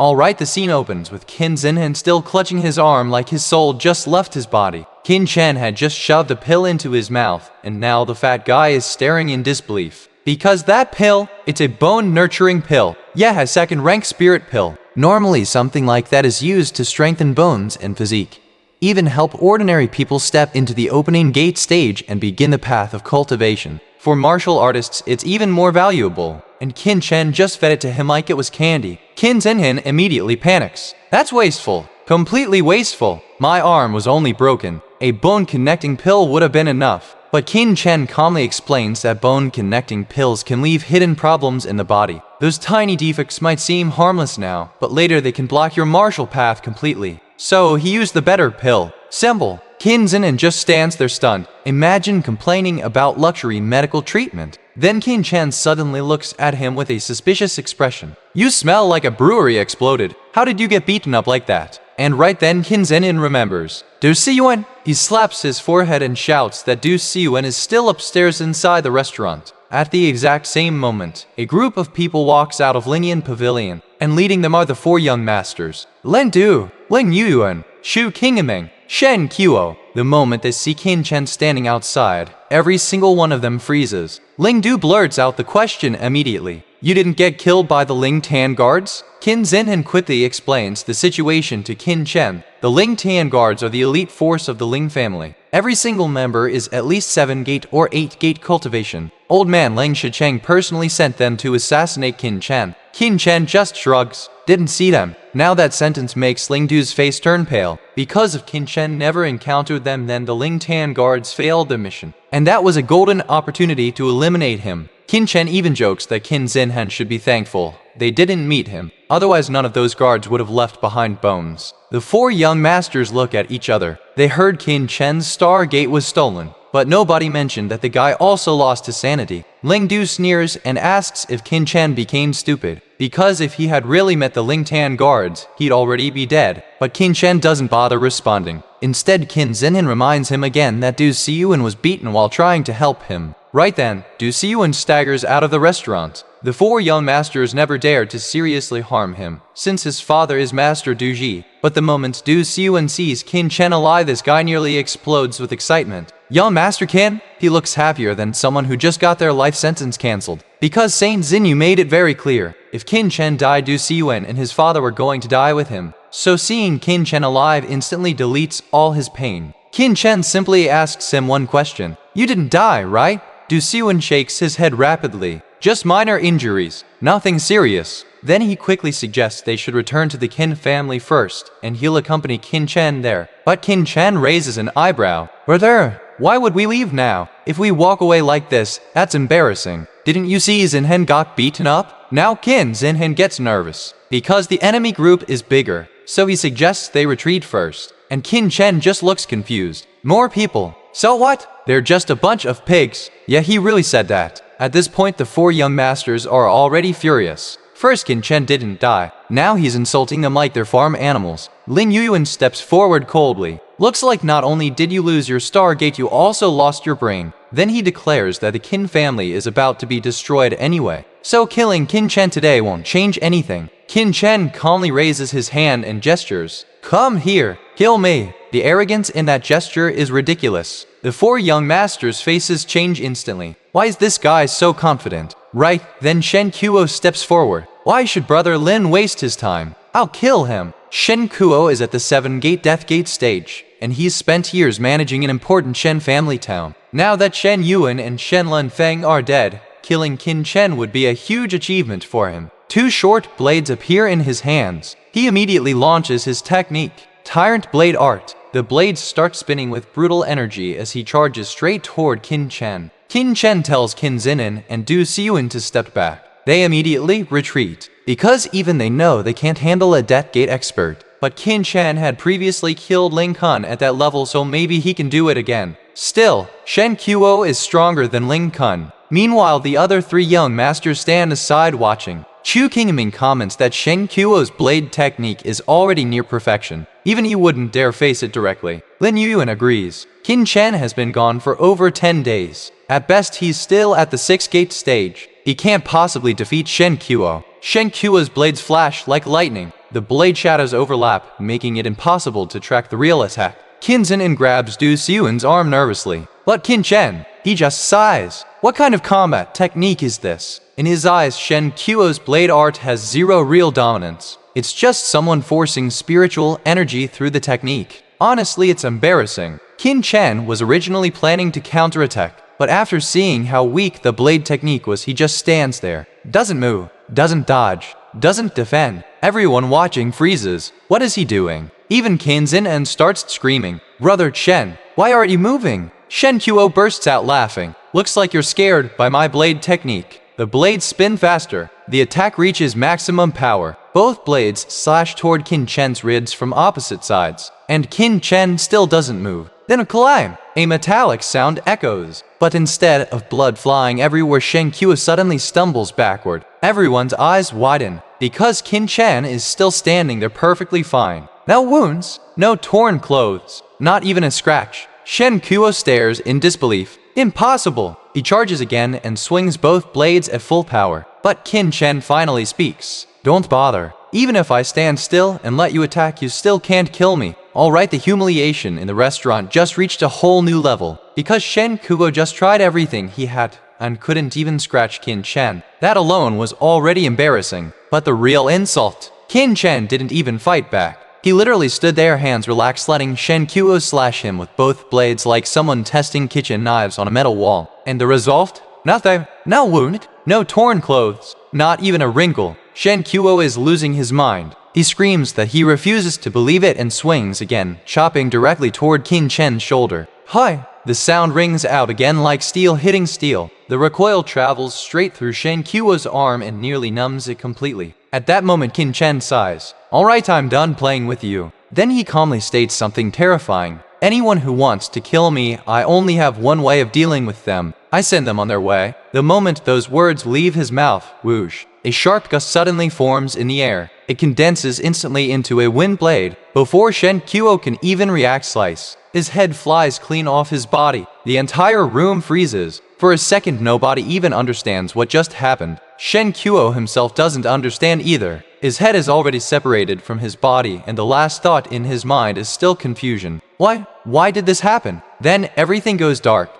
Alright, the scene opens with Qin Chen still clutching his arm like his soul just left his body. Qin Chen had just shoved a pill into his mouth, and now the fat guy is staring in disbelief. Because that pill, it's a bone-nurturing pill. Yeah, a second-rank spirit pill. Normally, something like that is used to strengthen bones and physique. Even help ordinary people step into the opening gate stage and begin the path of cultivation. For martial artists, it's even more valuable. And Qin Chen just fed it to him like it was candy. Qin Chen immediately panics. That's wasteful. Completely wasteful. My arm was only broken. A bone-connecting pill would have been enough. But Qin Chen calmly explains that bone-connecting pills can leave hidden problems in the body. Those tiny defects might seem harmless now, but later they can block your martial path completely. So he used the better pill. Simple. Qin Chen just stands there stunned. Imagine complaining about luxury medical treatment. Then Qin Chen suddenly looks at him with a suspicious expression. You smell like a brewery exploded. How did you get beaten up like that? And right then Qin Chen remembers. Du Siyuan! He slaps his forehead and shouts that Du Siyuan is still upstairs inside the restaurant. At the exact same moment, a group of people walks out of Lingian Pavilion, and leading them are the four young masters. Len Du, Ling Yuan, Shu Qingming, Shen Qiuo. The moment they see Qin Chen standing outside, every single one of them freezes. Ling Du blurts out the question immediately. You didn't get killed by the Ling Tian guards? Qin Chen quickly explains the situation to Qin Chen. The Ling Tian guards are the elite force of the Ling family. Every single member is at least 7-gate or 8-gate cultivation. Old man Ling Shicheng personally sent them to assassinate Qin Chen. Qin Chen just shrugs. Didn't see them. Now that sentence makes Ling Du's face turn pale. Because if Qin Chen never encountered them, then the Ling Tian guards failed their mission. And that was a golden opportunity to eliminate him. Qin Chen even jokes that Qin Chen should be thankful they didn't meet him. Otherwise none of those guards would have left behind bones. The four young masters look at each other. They heard Qin Chen's star gate was stolen, but nobody mentioned that the guy also lost his sanity. Ling Du sneers and asks if Qin Chen became stupid, because if he had really met the Ling Tian guards, he'd already be dead. But Qin Chen doesn't bother responding. Instead, Qin Chen reminds him again that Du Siyuan was beaten while trying to help him. Right then, Du Siyuan staggers out of the restaurant. The four young masters never dared to seriously harm him, since his father is Master Du Ji. But the moment Du Siyuan sees Qin Chen alive, this guy nearly explodes with excitement. Young Master Qin? He looks happier than someone who just got their life sentence cancelled. Because Saint Xinyu made it very clear, if Qin Chen died, Du Siyuan and his father were going to die with him. So seeing Qin Chen alive instantly deletes all his pain. Qin Chen simply asks him one question. You didn't die, right? Du Siyuan shakes his head rapidly. Just minor injuries, nothing serious. Then he quickly suggests they should return to the Qin family first, and he'll accompany Qin Chen there. But Qin Chen raises an eyebrow. Brother, why would we leave now? If we walk away like this, that's embarrassing. Didn't you see Xinhen got beaten up? Now Xinhen gets nervous, because the enemy group is bigger, so he suggests they retreat first. And Qin Chen just looks confused. More people. So what? They're just a bunch of pigs. Yeah, he really said that. At this point, the four young masters are already furious. First, Qin Chen didn't die. Now he's insulting them like they're farm animals. Ling Yuan steps forward coldly. Looks like not only did you lose your star gate, you also lost your brain. Then he declares that the Qin family is about to be destroyed anyway. So killing Qin Chen today won't change anything. Qin Chen calmly raises his hand and gestures. Come here, kill me. The arrogance in that gesture is ridiculous. The four young masters' faces change instantly. Why is this guy so confident? Right, then Shen Qiuo steps forward. Why should brother Lin waste his time? I'll kill him. Shen Qiuo is at the 7-gate death gate stage, and he's spent years managing an important Shen family town. Now that Shen Yuan and Shen Lunfeng are dead, killing Qin Chen would be a huge achievement for him. Two short blades appear in his hands. He immediately launches his technique, Tyrant Blade Art. The blades start spinning with brutal energy as he charges straight toward Qin Chen. Qin Chen tells Qin Chen and Du Siyuan to step back. They immediately retreat, because even they know they can't handle a death gate expert. But Qin Chen had previously killed Ling Kun at that level, so maybe he can do it again. Still, Shen Qiuo is stronger than Ling Kun. Meanwhile, the other three young masters stand aside watching. Chu Qingming comments that Shen Qiuo's blade technique is already near perfection. Even he wouldn't dare face it directly. Lin Yuan agrees. Qin Chen has been gone for over 10 days. At best, he's still at the 6-gate stage. He can't possibly defeat Shen Qiuo. Shen Qiuo's blades flash like lightning. The blade shadows overlap, making it impossible to track the real attack. Qin Chen grabs Du Xiyuan's arm nervously. But Qin Chen, he just sighs. What kind of combat technique is this? In his eyes, Shen Qiuo's blade art has zero real dominance. It's just someone forcing spiritual energy through the technique. Honestly, it's embarrassing. Qin Chen was originally planning to counterattack, but after seeing how weak the blade technique was, he just stands there. Doesn't move, doesn't dodge, doesn't defend. Everyone watching freezes. What is he doing? Even Qin Chen starts screaming. Brother Chen, why aren't you moving? Shen Qiuo bursts out laughing. Looks like you're scared by my blade technique. The blades spin faster. The attack reaches maximum power. Both blades slash toward Qin Chen's ribs from opposite sides, and Qin Chen still doesn't move. Then a climb. A metallic sound echoes, but instead of blood flying everywhere, Shen Qiuo suddenly stumbles backward. Everyone's eyes widen, because Qin Chen is still standing there perfectly fine. No wounds, no torn clothes, not even a scratch. Shen Qiuo stares in disbelief. Impossible! He charges again and swings both blades at full power. But Qin Chen finally speaks. Don't bother. Even if I stand still and let you attack, you still can't kill me. Alright, the humiliation in the restaurant just reached a whole new level, because Shen Qiuo just tried everything he had and couldn't even scratch Qin Chen. That alone was already embarrassing. But the real insult, Qin Chen didn't even fight back. He literally stood there, hands relaxed, letting Shen Qiuo slash him with both blades like someone testing kitchen knives on a metal wall. And the result? Nothing. No wound, no torn clothes, not even a wrinkle. Shen Qiuo is losing his mind. He screams that he refuses to believe it and swings again, chopping directly toward Qin Chen's shoulder. Hi! The sound rings out again like steel hitting steel. The recoil travels straight through Shen Qiuo's arm and nearly numbs it completely. At that moment, Qin Chen sighs. Alright, I'm done playing with you. Then he calmly states something terrifying. Anyone who wants to kill me, I only have one way of dealing with them. I send them on their way. The moment those words leave his mouth, whoosh, a sharp gust suddenly forms in the air. It condenses instantly into a wind blade. Before Shen Qiuo can even react, slice. His head flies clean off his body. The entire room freezes. For a second, nobody even understands what just happened. Shen Qiuo himself doesn't understand either. His head is already separated from his body, and the last thought in his mind is still confusion. Why did this happen? Then everything goes dark.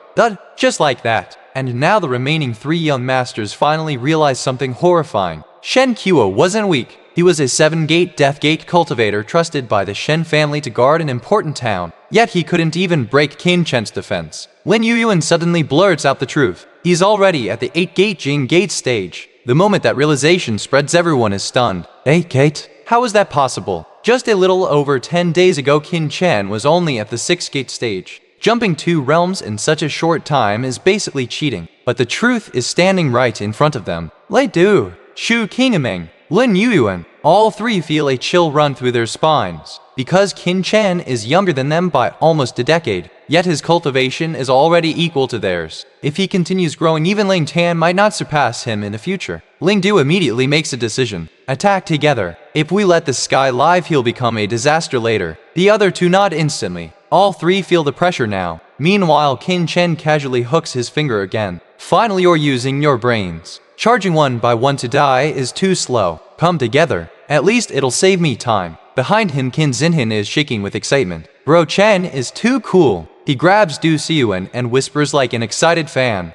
Just like that. And now the remaining three young masters finally realize something horrifying. Shen Qiuo wasn't weak. He was a 7-gate Death Gate cultivator trusted by the Shen family to guard an important town. Yet he couldn't even break Qin Chen's defense. When Yu Yuan suddenly blurts out the truth, he's already at the 8-gate Jing Gate stage. The moment that realization spreads, everyone is stunned. 8-gate? How is that possible? Just a little over 10 days ago, Qin Chen was only at the 6-gate stage. Jumping 2 realms in such a short time is basically cheating. But the truth is standing right in front of them. Lei Du, Shu Qingming, Lin Yuyuan, all three feel a chill run through their spines. Because Qin Chen is younger than them by almost a decade, yet his cultivation is already equal to theirs. If he continues growing, even Ling Tian might not surpass him in the future. Ling Du immediately makes a decision. Attack together. If we let this guy live, he'll become a disaster later. The other two nod instantly. All three feel the pressure now. Meanwhile, Qin Chen casually hooks his finger again. Finally, you're using your brains. Charging one by one to die is too slow. Come together. At least it'll save me time. Behind him, Qin Chen is shaking with excitement. Bro Chen is too cool. He grabs Du Xiyuan and whispers like an excited fan.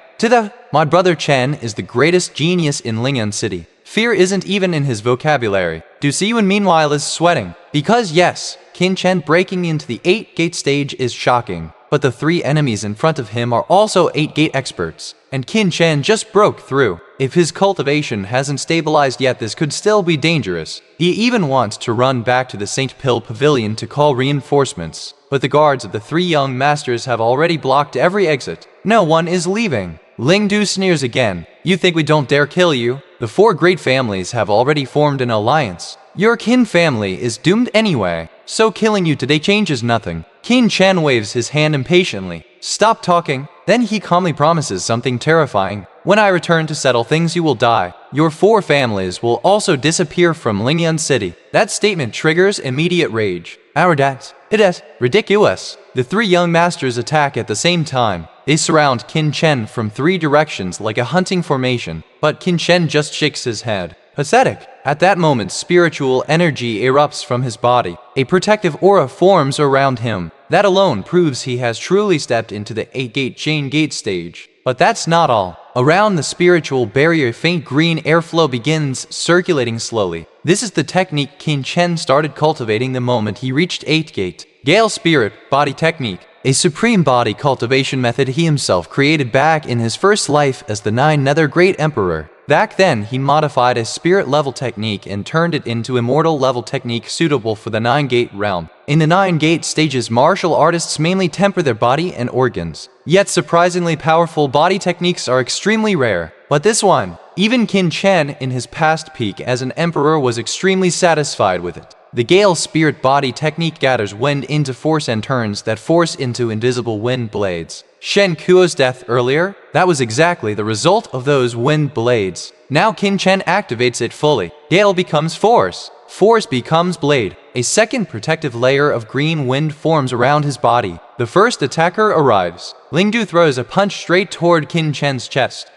My brother Chen is the greatest genius in Lingyan City. Fear isn't even in his vocabulary. Du Xiyuan meanwhile is sweating. Because yes, Qin Chen breaking into the 8-gate stage is shocking. But the 3 enemies in front of him are also 8-gate experts. And Qin Chen just broke through. If his cultivation hasn't stabilized yet, this could still be dangerous. He even wants to run back to the St. Pill Pavilion to call reinforcements. But the guards of the 3 young masters have already blocked every exit. No one is leaving. Ling Du sneers again. You think we don't dare kill you? The 4 great families have already formed an alliance. Your Qin family is doomed anyway, so killing you today changes nothing. Qin Chen waves his hand impatiently. Stop talking. Then he calmly promises something terrifying. When I return to settle things, you will die. Your 4 families will also disappear from Lingyan City. That statement triggers immediate rage. It is ridiculous. The 3 young masters attack at the same time. They surround Qin Chen from 3 directions like a hunting formation. But Qin Chen just shakes his head. Pathetic. At that moment, spiritual energy erupts from his body. A protective aura forms around him. That alone proves he has truly stepped into the 8-gate chain gate stage. But that's not all. Around the spiritual barrier, faint green airflow begins circulating slowly. This is the technique Qin Chen started cultivating the moment he reached 8-gate. Gale Spirit Body Technique, a supreme body cultivation method he himself created back in his first life as the 9 Nether Great Emperor. Back then, he modified a spirit level technique and turned it into immortal level technique suitable for the 9-gate realm. In the 9-gate stages, martial artists mainly temper their body and organs. Yet surprisingly powerful body techniques are extremely rare. But this one, even Qin Chen in his past peak as an emperor was extremely satisfied with it. The Gale Spirit Body Technique gathers wind into force and turns that force into invisible wind blades. Shen Kuo's death earlier, that was exactly the result of those wind blades. Now Qin Chen activates it fully. Gale becomes force. Force becomes blade. A second protective layer of green wind forms around his body. The first attacker arrives. Ling Du throws a punch straight toward Qin Chen's chest.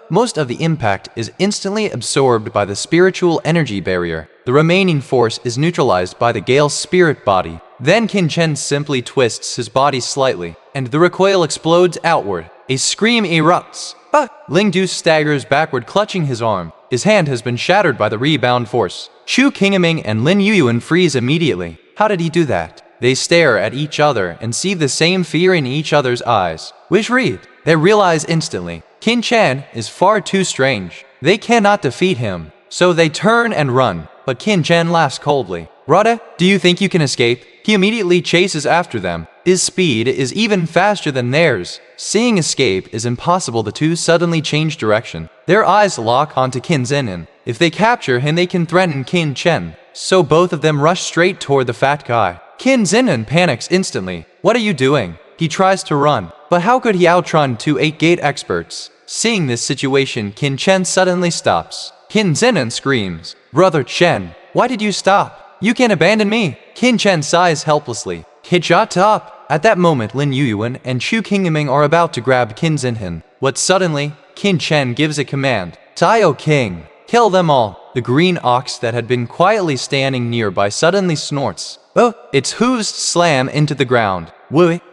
Most of the impact is instantly absorbed by the spiritual energy barrier. The remaining force is neutralized by the Gale Spirit Body. Then Qin Chen simply twists his body slightly, and the recoil explodes outward. A scream erupts. Ling Du staggers backward, clutching his arm. His hand has been shattered by the rebound force. Chu Qingming and Lin Yuyuan freeze immediately. How did he do that? They stare at each other and see the same fear in each other's eyes. Which read, they realize instantly, Qin Chen is far too strange. They cannot defeat him, so they turn and run. But Qin Chen laughs coldly. Rada, do you think you can escape? He immediately chases after them. His speed is even faster than theirs. Seeing escape is impossible. The two suddenly change direction. Their eyes lock onto Qin Chen. If they capture him, they can threaten Qin Chen. So both of them rush straight toward the fat guy. Qin Chen panics instantly. What are you doing? He tries to run. But how could he outrun 2 8-gate experts? Seeing this situation, Qin Chen suddenly stops. Qin Chen screams, Brother Chen, why did you stop? You can't abandon me. Qin Chen sighs helplessly. Shut up. At that moment, Lin Yuyuan and Chu Qingming are about to grab Qin Chen. But suddenly, Qin Chen gives a command. Taio King, kill them all. The green ox that had been quietly standing nearby suddenly snorts. Its hooves slam into the ground.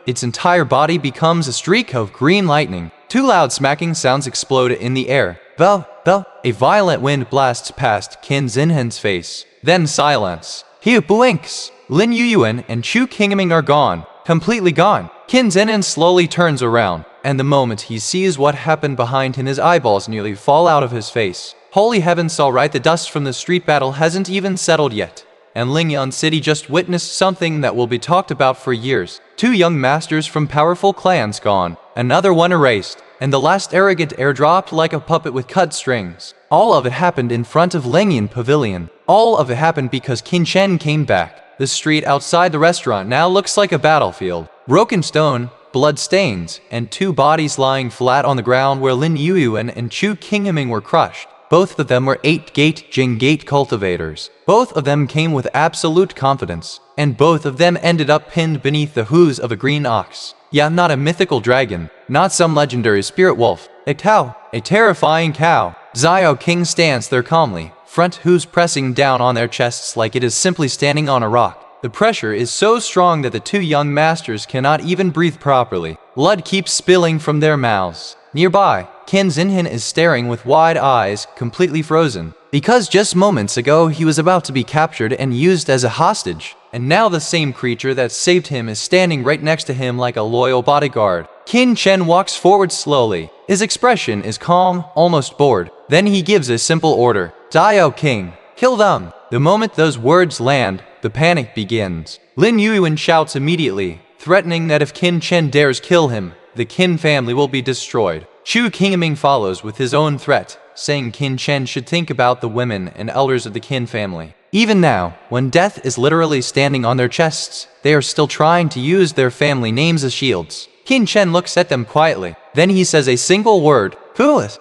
Its entire body becomes a streak of green lightning. 2 loud smacking sounds explode in the air. A violent wind blasts past Qin Zenhen's face. Then silence. He blinks. Lin Yuyuan and Chu Qingming are gone. Completely gone. Qin Zenhen slowly turns around, and the moment he sees what happened behind him, his eyeballs nearly fall out of his face. Holy heavens, alright, the dust from the street battle hasn't even settled yet. And Lingyan City just witnessed something that will be talked about for years. 2 young masters from powerful clans gone, another one erased, and the last arrogant heir dropped like a puppet with cut strings. All of it happened in front of Lingyan Pavilion. All of it happened because Qin Chen came back. The street outside the restaurant now looks like a battlefield. Broken stone, blood stains, and 2 bodies lying flat on the ground where Lin Yuyuan and Chu Qingming were crushed. Both of them were 8-gate Jing Gate cultivators. Both of them came with absolute confidence, and both of them ended up pinned beneath the hooves of a green ox. Yeah, not a mythical dragon, not some legendary spirit wolf. A cow, a terrifying cow. Zio King stands there calmly, front hooves pressing down on their chests like it is simply standing on a rock. The pressure is so strong that the 2 young masters cannot even breathe properly. Blood keeps spilling from their mouths. Nearby, Qin Chen is staring with wide eyes, completely frozen. Because just moments ago he was about to be captured and used as a hostage. And now the same creature that saved him is standing right next to him like a loyal bodyguard. Qin Chen walks forward slowly. His expression is calm, almost bored. Then he gives a simple order. Dio King, kill them. The moment those words land, the panic begins. Lin Yuyuan shouts immediately, threatening that if Qin Chen dares kill him, the Qin family will be destroyed. Chu Qingming follows with his own threat, saying Qin Chen should think about the women and elders of the Qin family. Even now, when death is literally standing on their chests, they are still trying to use their family names as shields. Qin Chen looks at them quietly. Then he says a single word, peerless.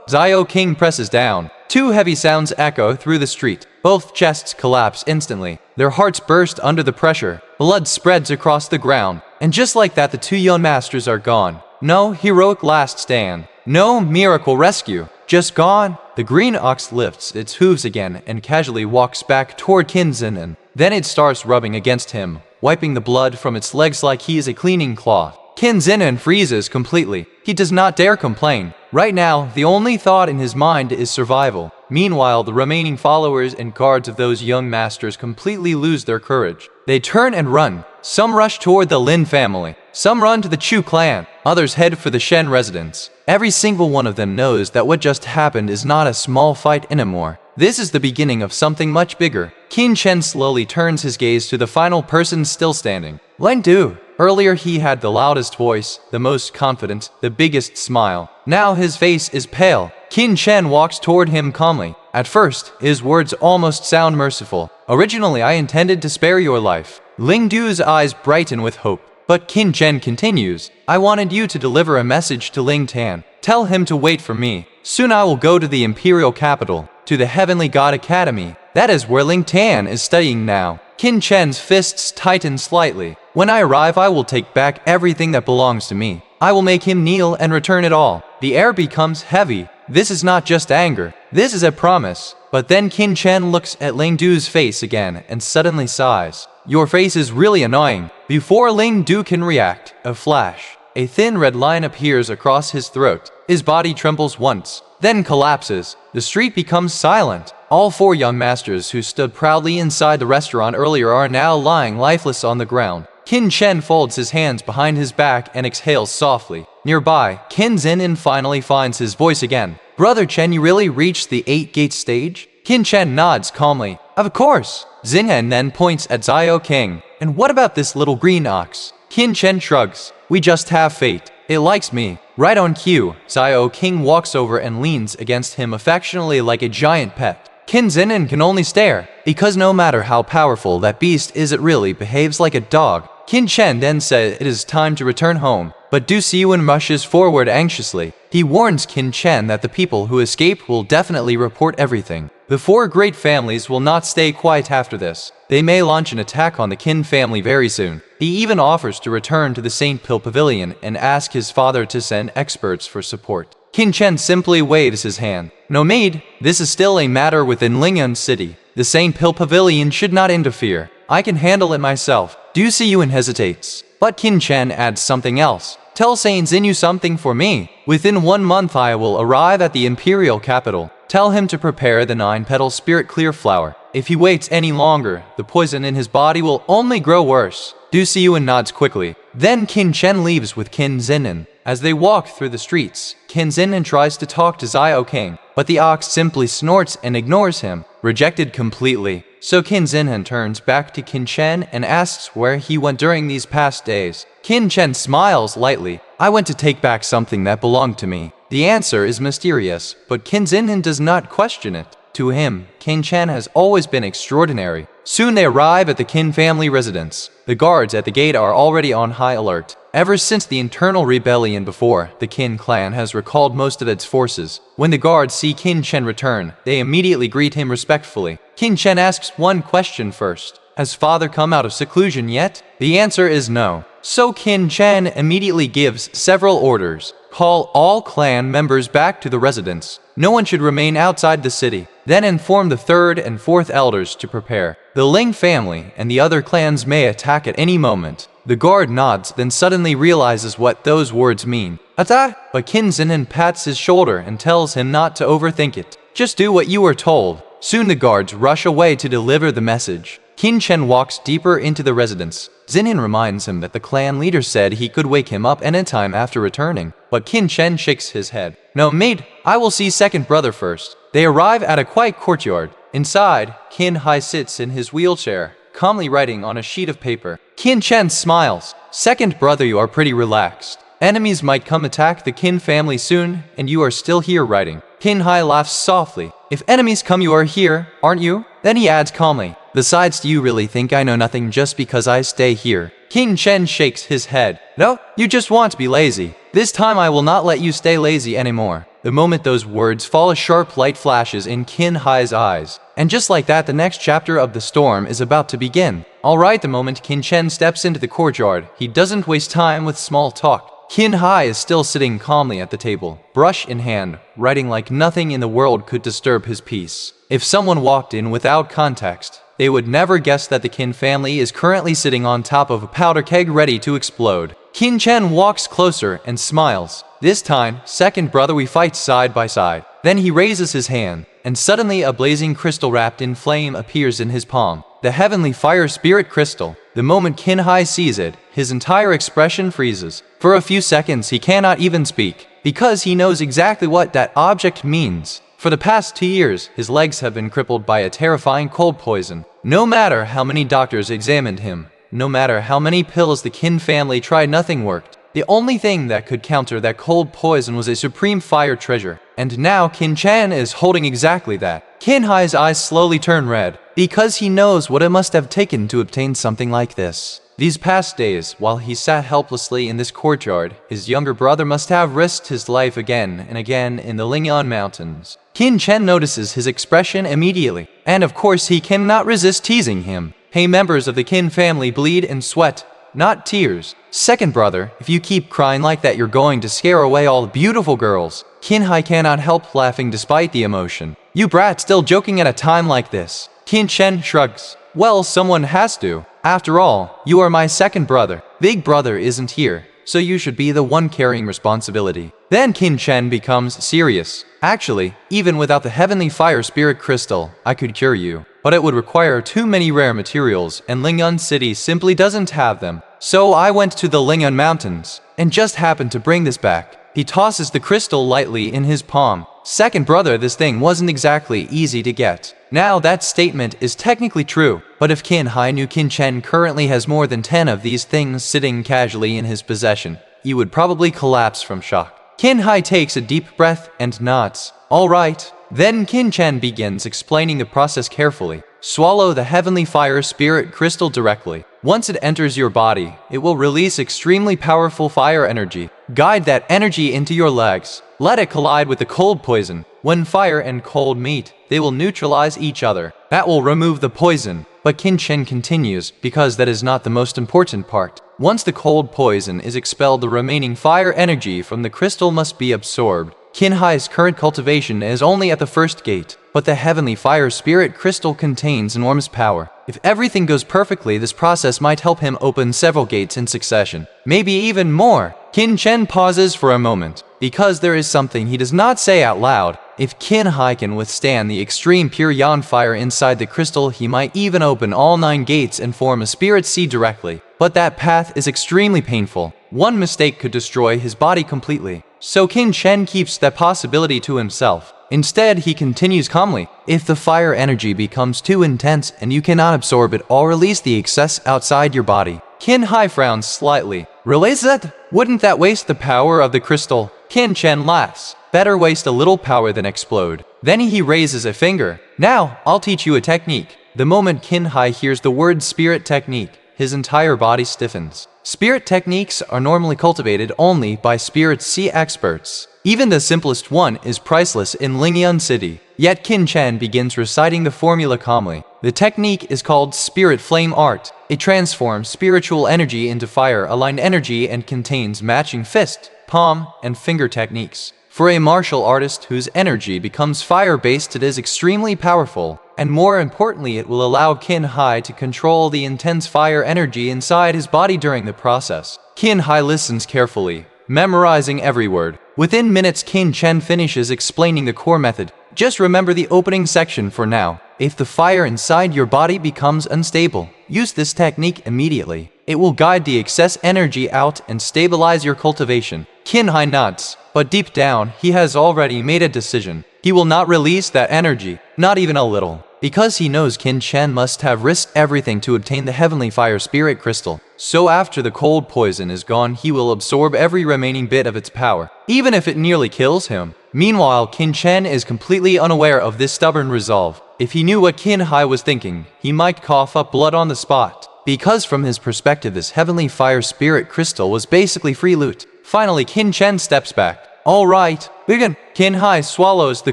Zio King presses down. 2 heavy sounds echo through the street. Both chests collapse instantly. Their hearts burst under the pressure. Blood spreads across the ground. And just like that, the 2 young masters are gone. No heroic last stand. No miracle rescue. Just gone. The green ox lifts its hooves again and casually walks back toward Qin Chen. Then it starts rubbing against him, wiping the blood from its legs like he is a cleaning cloth. Qin Chen freezes completely. He does not dare complain. Right now, the only thought in his mind is survival. Meanwhile, the remaining followers and guards of those young masters completely lose their courage. They turn and run. Some rush toward the Lin family. Some run to the Chu clan. Others head for the Shen residence. Every single one of them knows that what just happened is not a small fight anymore. This is the beginning of something much bigger. Qin Chen slowly turns his gaze to the final person still standing. Ling Du. Earlier he had the loudest voice, the most confident, the biggest smile. Now his face is pale. Qin Chen walks toward him calmly. At first, his words almost sound merciful. Originally, I intended to spare your life. Ling Du's eyes brighten with hope. But Qin Chen continues, I wanted you to deliver a message to Ling Tian. Tell him to wait for me. Soon I will go to the imperial capital, to the Heavenly God Academy. That is where Ling Tian is studying now. Qin Chen's fists tighten slightly. When I arrive, I will take back everything that belongs to me. I will make him kneel and return it all. The air becomes heavy. This is not just anger. This is a promise. But then Qin Chen looks at Ling Du's face again and suddenly sighs. Your face is really annoying. Before Ling Du can react, a flash. A thin red line appears across his throat. His body trembles once, then collapses. The street becomes silent. All four young masters who stood proudly inside the restaurant earlier are now lying lifeless on the ground. Qin Chen folds his hands behind his back and exhales softly. Nearby, Qin Chen finally finds his voice again. Brother Chen, you really reached the 8-gate stage? Qin Chen nods calmly. Of course. Xinhen then points at Xiao King. And what about this little green ox? Qin Chen shrugs. We just have fate. It likes me. Right on cue, Xiao King walks over and leans against him affectionately like a giant pet. Qin Chen can only stare, because no matter how powerful that beast is, it really behaves like a dog. Qin Chen then says it is time to return home, but Du Siyun rushes forward anxiously. He warns Qin Chen that the people who escape will definitely report everything. The four great families will not stay quiet after this. They may launch an attack on the Qin family very soon. He even offers to return to the St. Pill Pavilion and ask his father to send experts for support. Qin Chen simply waves his hand. No maid, this is still a matter within Lingyun City. The St. Pill Pavilion should not interfere. I can handle it myself. Du Siyun hesitates. But Qin Chen adds something else. Tell Saint Xinyu something for me. Within 1 month I will arrive at the imperial capital. Tell him to prepare the 9-petal spirit clear flower. If he waits any longer, the poison in his body will only grow worse. Du Siyun nods quickly. Then Qin Chen leaves with Qin Chen. As they walk through the streets, Qin Chen tries to talk to Xiao King, but the ox simply snorts and ignores him, rejected completely. So Qin Chen turns back to Qin Chen and asks where he went during these past days. Qin Chen smiles lightly. I went to take back something that belonged to me. The answer is mysterious, but Qin Chen does not question it. To him, Qin Chen has always been extraordinary. Soon they arrive at the Qin family residence. The guards at the gate are already on high alert. Ever since the internal rebellion before, the Qin clan has recalled most of its forces. When the guards see Qin Chen return, they immediately greet him respectfully. Qin Chen asks one question first. Has father come out of seclusion yet? The answer is no. So Qin Chen immediately gives several orders. Call all clan members back to the residence. No one should remain outside the city. Then inform the 3rd and 4th elders to prepare. The Ling family and the other clans may attack at any moment. The guard nods, then suddenly realizes what those words mean. Attack! But Qin Chen pats his shoulder and tells him not to overthink it. Just do what you are told. Soon the guards rush away to deliver the message. Qin Chen walks deeper into the residence. Xinyan reminds him that the clan leader said he could wake him up anytime after returning, but Qin Chen shakes his head. No, maid, I will see second brother first. They arrive at a quiet courtyard. Inside, Qin Hai sits in his wheelchair, calmly writing on a sheet of paper. Qin Chen smiles. Second brother, you are pretty relaxed. Enemies might come attack the Qin family soon, and you are still here writing. Qin Hai laughs softly. If enemies come, you are here, aren't you? Then he adds calmly. Besides, do you really think I know nothing just because I stay here? Qin Chen shakes his head. No, you just want to be lazy. This time I will not let you stay lazy anymore. The moment those words fall, a sharp light flashes in Qin Hai's eyes. And just like that, the next chapter of the storm is about to begin. Alright, the moment Qin Chen steps into the courtyard, he doesn't waste time with small talk. Qin Hai is still sitting calmly at the table, brush in hand, writing like nothing in the world could disturb his peace. If someone walked in without context, they would never guess that the Qin family is currently sitting on top of a powder keg ready to explode. Qin Chen walks closer and smiles. This time, second brother, we fight side by side. Then he raises his hand, and suddenly a blazing crystal wrapped in flame appears in his palm. The heavenly fire spirit crystal. The moment Qin Hai sees it, his entire expression freezes. For a few seconds he cannot even speak, because he knows exactly what that object means. For the past 2 years, his legs have been crippled by a terrifying cold poison. No matter how many doctors examined him, no matter how many pills the Qin family tried, nothing worked. The only thing that could counter that cold poison was a supreme fire treasure. And now Qin Chen is holding exactly that. Qin Hai's eyes slowly turn red, because he knows what it must have taken to obtain something like this. These past days, while he sat helplessly in this courtyard, his younger brother must have risked his life again and again in the Ling Tian mountains. Qin Chen notices his expression immediately, and of course he cannot resist teasing him. Hey, members of the Qin family, bleed and sweat, not tears. Second brother, if you keep crying like that, you're going to scare away all the beautiful girls. Qin Hai cannot help laughing despite the emotion. You brat, still joking at a time like this. Qin Chen shrugs. Well, someone has to. After all, you are my second brother. Big brother isn't here, so you should be the one carrying responsibility. Then Qin Chen becomes serious. Actually, even without the heavenly fire spirit crystal, I could cure you. But it would require too many rare materials, and Lingyun City simply doesn't have them. So I went to the Lingyun Mountains, and just happened to bring this back. He tosses the crystal lightly in his palm. Second brother, this thing wasn't exactly easy to get. Now that statement is technically true, but if Qin Hai knew Qin Chen currently has more than 10 of these things sitting casually in his possession, he would probably collapse from shock. Qin Hai takes a deep breath and nods. All right. Then Qin Chen begins explaining the process carefully. Swallow the heavenly fire spirit crystal directly. Once it enters your body, it will release extremely powerful fire energy. Guide that energy into your legs. Let it collide with the cold poison. When fire and cold meet, they will neutralize each other. That will remove the poison. But Qin Chen continues, because that is not the most important part. Once the cold poison is expelled, the remaining fire energy from the crystal must be absorbed. Qin Hai's current cultivation is only at the first gate, but the heavenly fire spirit crystal contains enormous power. If everything goes perfectly, this process might help him open several gates in succession, maybe even more. Qin Chen pauses for a moment, because there is something he does not say out loud. If Qin Hai can withstand the extreme pure yan fire inside the crystal, he might even open all 9 gates and form a spirit seed directly. But that path is extremely painful. One mistake could destroy his body completely. So Qin Chen keeps that possibility to himself. Instead, he continues calmly. If the fire energy becomes too intense and you cannot absorb it all, release the excess outside your body. Qin Hai frowns slightly. Release that? Wouldn't that waste the power of the crystal? Qin Chen laughs. Better waste a little power than explode. Then he raises a finger. Now, I'll teach you a technique. The moment Qin Hai hears the word spirit technique, his entire body stiffens. Spirit techniques are normally cultivated only by spirit sea experts. Even the simplest one is priceless in Lingyun City. Yet Qin Chen begins reciting the formula calmly. The technique is called Spirit Flame Art. It transforms spiritual energy into fire-aligned energy and contains matching fist, palm, and finger techniques. For a martial artist whose energy becomes fire-based, it is extremely powerful. And more importantly, it will allow Qin Hai to control the intense fire energy inside his body during the process. Qin Hai listens carefully, memorizing every word. Within minutes, Qin Chen finishes explaining the core method. Just remember the opening section for now. If the fire inside your body becomes unstable, use this technique immediately. It will guide the excess energy out and stabilize your cultivation. Qin Hai nods, but deep down, he has already made a decision. He will not release that energy, not even a little, because he knows Qin Chen must have risked everything to obtain the heavenly fire spirit crystal. So after the cold poison is gone, he will absorb every remaining bit of its power, even if it nearly kills him. Meanwhile, Qin Chen is completely unaware of this stubborn resolve. If he knew what Qin Hai was thinking, he might cough up blood on the spot. Because from his perspective, this heavenly fire spirit crystal was basically free loot. Finally, Qin Chen steps back. All right, begin. Qin Hai swallows the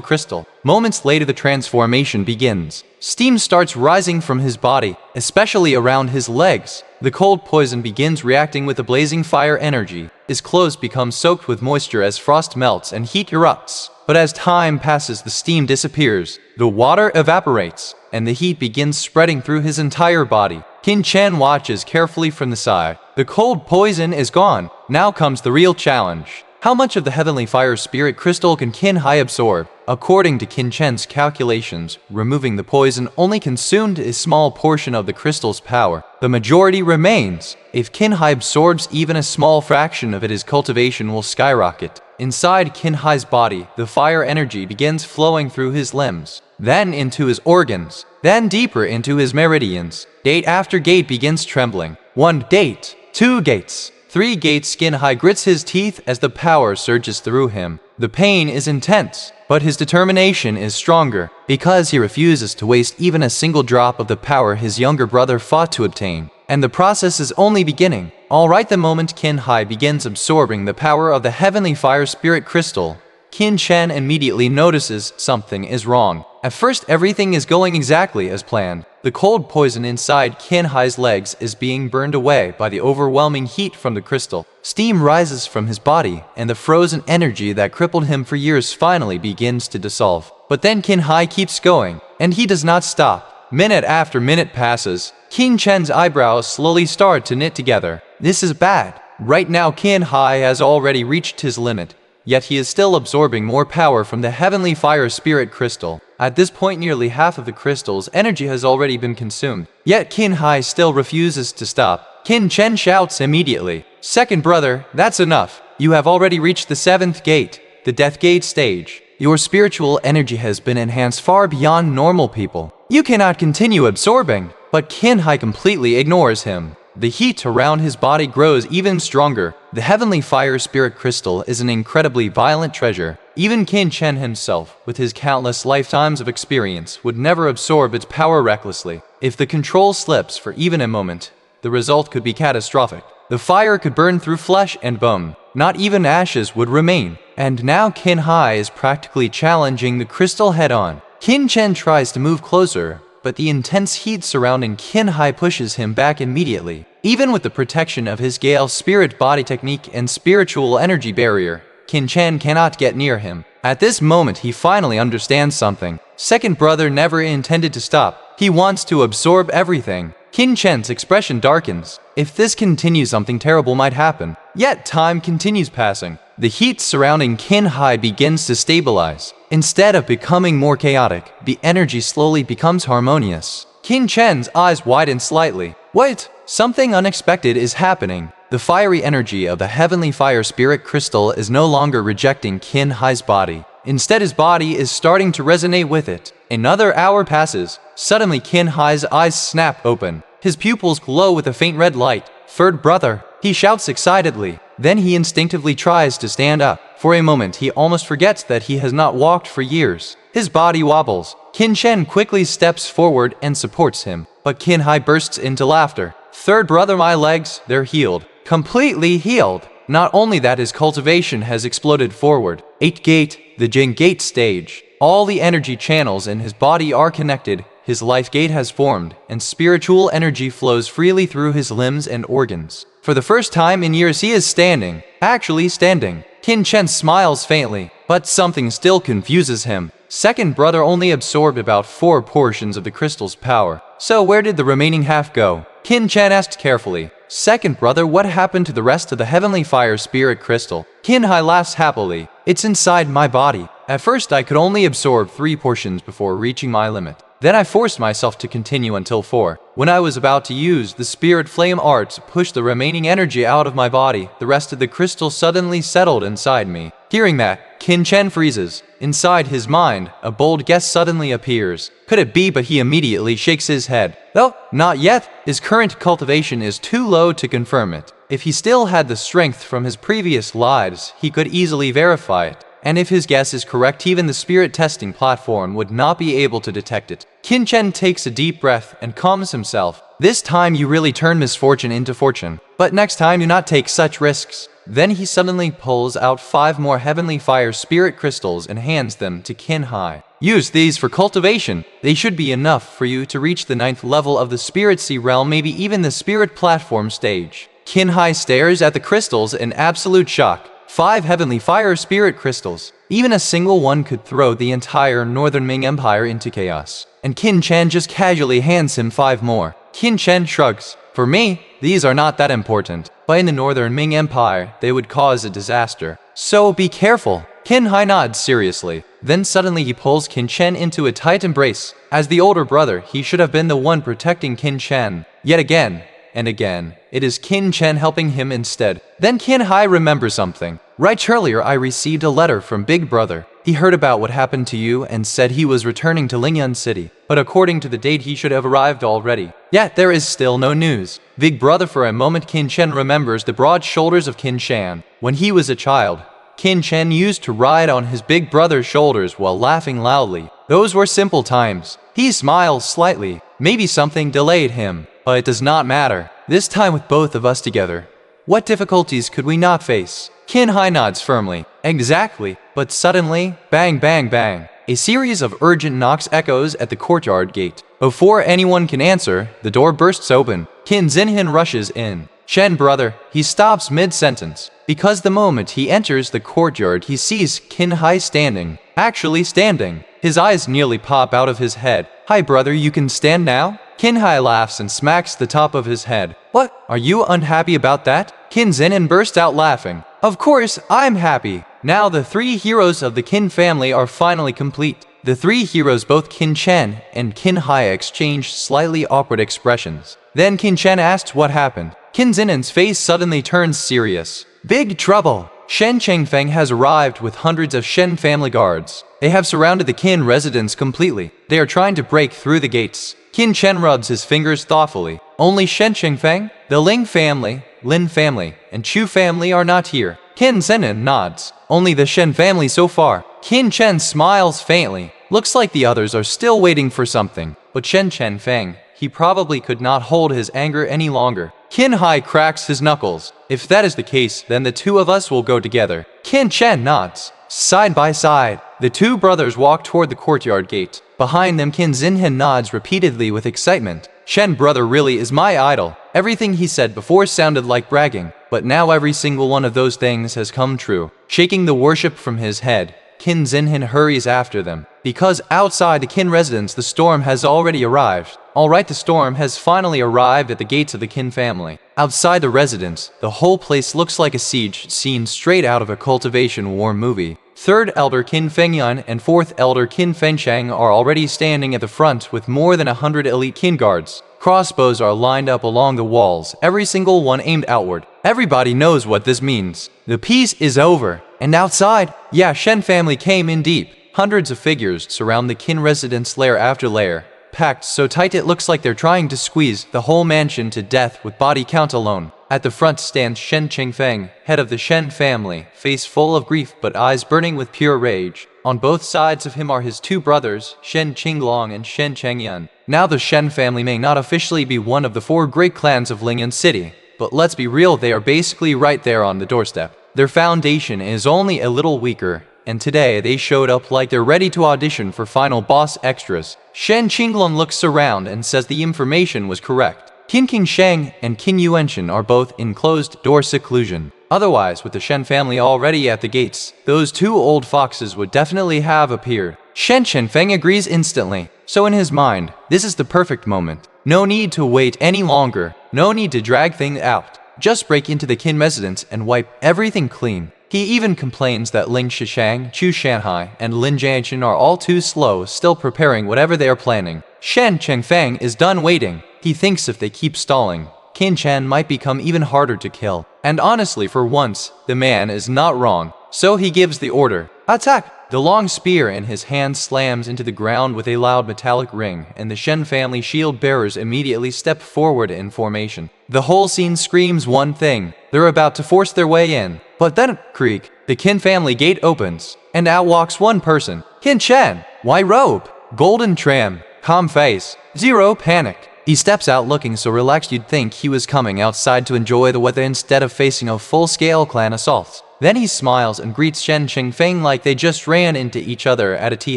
crystal. Moments later, the transformation begins. Steam starts rising from his body, especially around his legs. The cold poison begins reacting with the blazing fire energy. His clothes become soaked with moisture as frost melts and heat erupts. But as time passes, the steam disappears, the water evaporates, and the heat begins spreading through his entire body. Qin Chen watches carefully from the side. The cold poison is gone. Now comes the real challenge. How much of the heavenly fire spirit crystal can Qin Hai absorb? According to Qin Chen's calculations, removing the poison only consumed a small portion of the crystal's power. The majority remains. If Qin Hai absorbs even a small fraction of it, his cultivation will skyrocket. Inside Qin Hai's body, the fire energy begins flowing through his limbs, then into his organs, then deeper into his meridians. Gate after gate begins trembling. 1 gate, 2 gates, 3 gates. Qin Hai grits his teeth as the power surges through him. The pain is intense, but his determination is stronger, because he refuses to waste even a single drop of the power his younger brother fought to obtain. And the process is only beginning. Alright, the moment Qin Hai begins absorbing the power of the heavenly fire spirit crystal, Qin Chen immediately notices something is wrong. At first, everything is going exactly as planned. The cold poison inside Qin Hai's legs is being burned away by the overwhelming heat from the crystal. Steam rises from his body, and the frozen energy that crippled him for years finally begins to dissolve. But then Qin Hai keeps going, and he does not stop. Minute after minute passes. Qin Chen's eyebrows slowly start to knit together. This is bad. Right now, Qin Hai has already reached his limit. Yet he is still absorbing more power from the heavenly fire spirit crystal. At this point, nearly half of the crystal's energy has already been consumed. Yet Qin Hai still refuses to stop. Qin Chen shouts immediately, "Second brother, that's enough. You have already reached the 7th gate, the death gate stage. Your spiritual energy has been enhanced far beyond normal people. You cannot continue absorbing." But Qin Hai completely ignores him. The heat around his body grows even stronger. The heavenly fire spirit crystal is an incredibly violent treasure. Even Qin Chen himself, with his countless lifetimes of experience, would never absorb its power recklessly. If the control slips for even a moment, the result could be catastrophic. The fire could burn through flesh and bone. Not even ashes would remain. And now Qin Hai is practically challenging the crystal head-on. Qin Chen tries to move closer, but the intense heat surrounding Qin Hai pushes him back immediately. Even with the protection of his Gale spirit body technique and spiritual energy barrier, Qin Chen cannot get near him. At this moment, he finally understands something. Second brother never intended to stop. He wants to absorb everything. Qin Chen's expression darkens. If this continues, something terrible might happen. Yet time continues passing. The heat surrounding Qin Hai begins to stabilize. Instead of becoming more chaotic, the energy slowly becomes harmonious. Qin Chen's eyes widen slightly. Wait, something unexpected is happening. The fiery energy of the heavenly fire spirit crystal is no longer rejecting Qin Hai's body. Instead, his body is starting to resonate with it. Another hour passes. Suddenly, Qin Hai's eyes snap open. His pupils glow with a faint red light. Third brother, he shouts excitedly. Then he instinctively tries to stand up. For a moment, he almost forgets that he has not walked for years. His body wobbles. Qin Chen quickly steps forward and supports him. But Qin Hai bursts into laughter. Third brother, my legs, they're healed. Completely healed. Not only that, his cultivation has exploded forward. 8th gate, the Jing gate stage. All the energy channels in his body are connected. His life gate has formed, and spiritual energy flows freely through his limbs and organs. For the first time in years, he is standing. Actually standing. Qin Chen smiles faintly, but something still confuses him. Second brother only absorbed about 4 portions of the crystal's power. So where did the remaining half go? Qin Chen asked carefully. Second brother, what happened to the rest of the heavenly fire spirit crystal? Qin Hai laughs happily. It's inside my body. At first, I could only absorb 3 portions before reaching my limit. Then I forced myself to continue until 4. When I was about to use the spirit flame art to push the remaining energy out of my body, the rest of the crystal suddenly settled inside me. Hearing that, Qin Chen freezes. Inside his mind, a bold guess suddenly appears. Could it be? But he immediately shakes his head. No, not yet. His current cultivation is too low to confirm it. If he still had the strength from his previous lives, he could easily verify it. And if his guess is correct, even the spirit testing platform would not be able to detect it. Qin Chen takes a deep breath and calms himself. This time you really turn misfortune into fortune. But next time, do not take such risks. Then he suddenly pulls out 5 more heavenly fire spirit crystals and hands them to Qin Hai. Use these for cultivation. They should be enough for you to reach the 9th level of the Spirit Sea realm, maybe even the Spirit Platform stage. Qin Hai stares at the crystals in absolute shock. 5 heavenly fire spirit crystals. Even a single one could throw the entire Northern Ming Empire into chaos. And Qin Chen just casually hands him 5 more. Qin Chen shrugs. For me, these are not that important, but in the Northern Ming Empire, they would cause a disaster. So be careful. Qin Hai nods seriously. Then suddenly he pulls Qin Chen into a tight embrace. As the older brother, he should have been the one protecting Qin Chen. Yet again, and again, it is Qin Chen helping him instead. Then Qin Hai remembers something. Right earlier I received a letter from Big Brother. He heard about what happened to you and said he was returning to Lingyun City. But according to the date he should have arrived already. Yet there is still no news. Big Brother, for a moment Qin Chen remembers the broad shoulders of Qin Chen. When he was a child, Qin Chen used to ride on his big brother's shoulders while laughing loudly. Those were simple times. He smiles slightly. Maybe something delayed him. But it does not matter. This time with both of us together, what difficulties could we not face? Qin Hai nods firmly. Exactly. But suddenly, bang bang bang. A series of urgent knocks echoes at the courtyard gate. Before anyone can answer, the door bursts open. Qin Zinhin rushes in. Chen brother, he stops mid-sentence. Because the moment he enters the courtyard he sees Qin Hai standing. Actually standing. His eyes nearly pop out of his head. Hi brother, you can stand now? Qin Hai laughs and smacks the top of his head. What? Are you unhappy about that? Qin Zinhin burst out laughing. Of course, I'm happy. Now the 3 heroes of the Qin family are finally complete. The 3 heroes, both Qin Chen and Qin Hai, exchange slightly awkward expressions. Then Qin Chen asks what happened. Qin Zinhin's face suddenly turns serious. Big trouble! Shen Chengfeng has arrived with hundreds of Shen family guards. They have surrounded the Qin residence completely. They are trying to break through the gates. Qin Chen rubs his fingers thoughtfully. Only Shen Chengfeng, the Ling family, Lin family, and Chu family are not here. Qin Zinhin nods. Only the Shen family so far. Qin Chen smiles faintly. Looks like the others are still waiting for something. But Shen Chengfeng, he probably could not hold his anger any longer. Qin Hai cracks his knuckles. If that is the case, then the 2 of us will go together. Qin Chen nods. Side by side, the 2 brothers walk toward the courtyard gate. Behind them, Qin Zinhin nods repeatedly with excitement. Shen brother really is my idol. Everything he said before sounded like bragging, but now every single one of those things has come true. Shaking the worship from his head, Qin Zinhin hurries after them. Because outside the Qin residence the storm has already arrived. Alright, the storm has finally arrived at the gates of the Qin family. Outside the residence, the whole place looks like a siege scene straight out of a cultivation war movie. 3rd Elder Qin Fengyun and 4th Elder Qin Fenchang are already standing at the front with more than 100 elite Qin guards. Crossbows are lined up along the walls, every single one aimed outward. Everybody knows what this means. The peace is over. And outside, yeah, Shen family came in deep. Hundreds of figures surround the Qin residence layer after layer, packed so tight it looks like they're trying to squeeze the whole mansion to death with body count alone. At the front stands Shen Chengfeng, head of the Shen family, face full of grief but eyes burning with pure rage. On both sides of him are his 2 brothers, Shen Qinglong and Shen Chengyan. Now the Shen family may not officially be one of the 4 great clans of Lingyun City, but let's be real, they are basically right there on the doorstep. Their foundation is only a little weaker, and today they showed up like they're ready to audition for final boss extras. Shen Qinglong looks around and says the information was correct. Qin Qingsheng and Qin Yuanchen are both in closed-door seclusion. Otherwise, with the Shen family already at the gates, those 2 old foxes would definitely have appeared. Shen Chengfeng agrees instantly. So in his mind, this is the perfect moment. No need to wait any longer. No need to drag things out. Just break into the Qin residence and wipe everything clean. He even complains that Ling Shishang, Chu Shanhai, and Lin Jianchen are all too slow, still preparing whatever they are planning. Shen Chengfeng is done waiting. He thinks if they keep stalling, Qin Chen might become even harder to kill. And honestly, for once, the man is not wrong. So he gives the order. Attack! The long spear in his hand slams into the ground with a loud metallic ring, and the Shen family shield bearers immediately step forward in formation. The whole scene screams one thing. They're about to force their way in. But then, creak, the Qin family gate opens, and out walks one person. Qin Chen! White robe, golden trim, calm face, zero panic. He steps out looking so relaxed you'd think he was coming outside to enjoy the weather instead of facing a full-scale clan assault. Then he smiles and greets Shen Qingfeng like they just ran into each other at a tea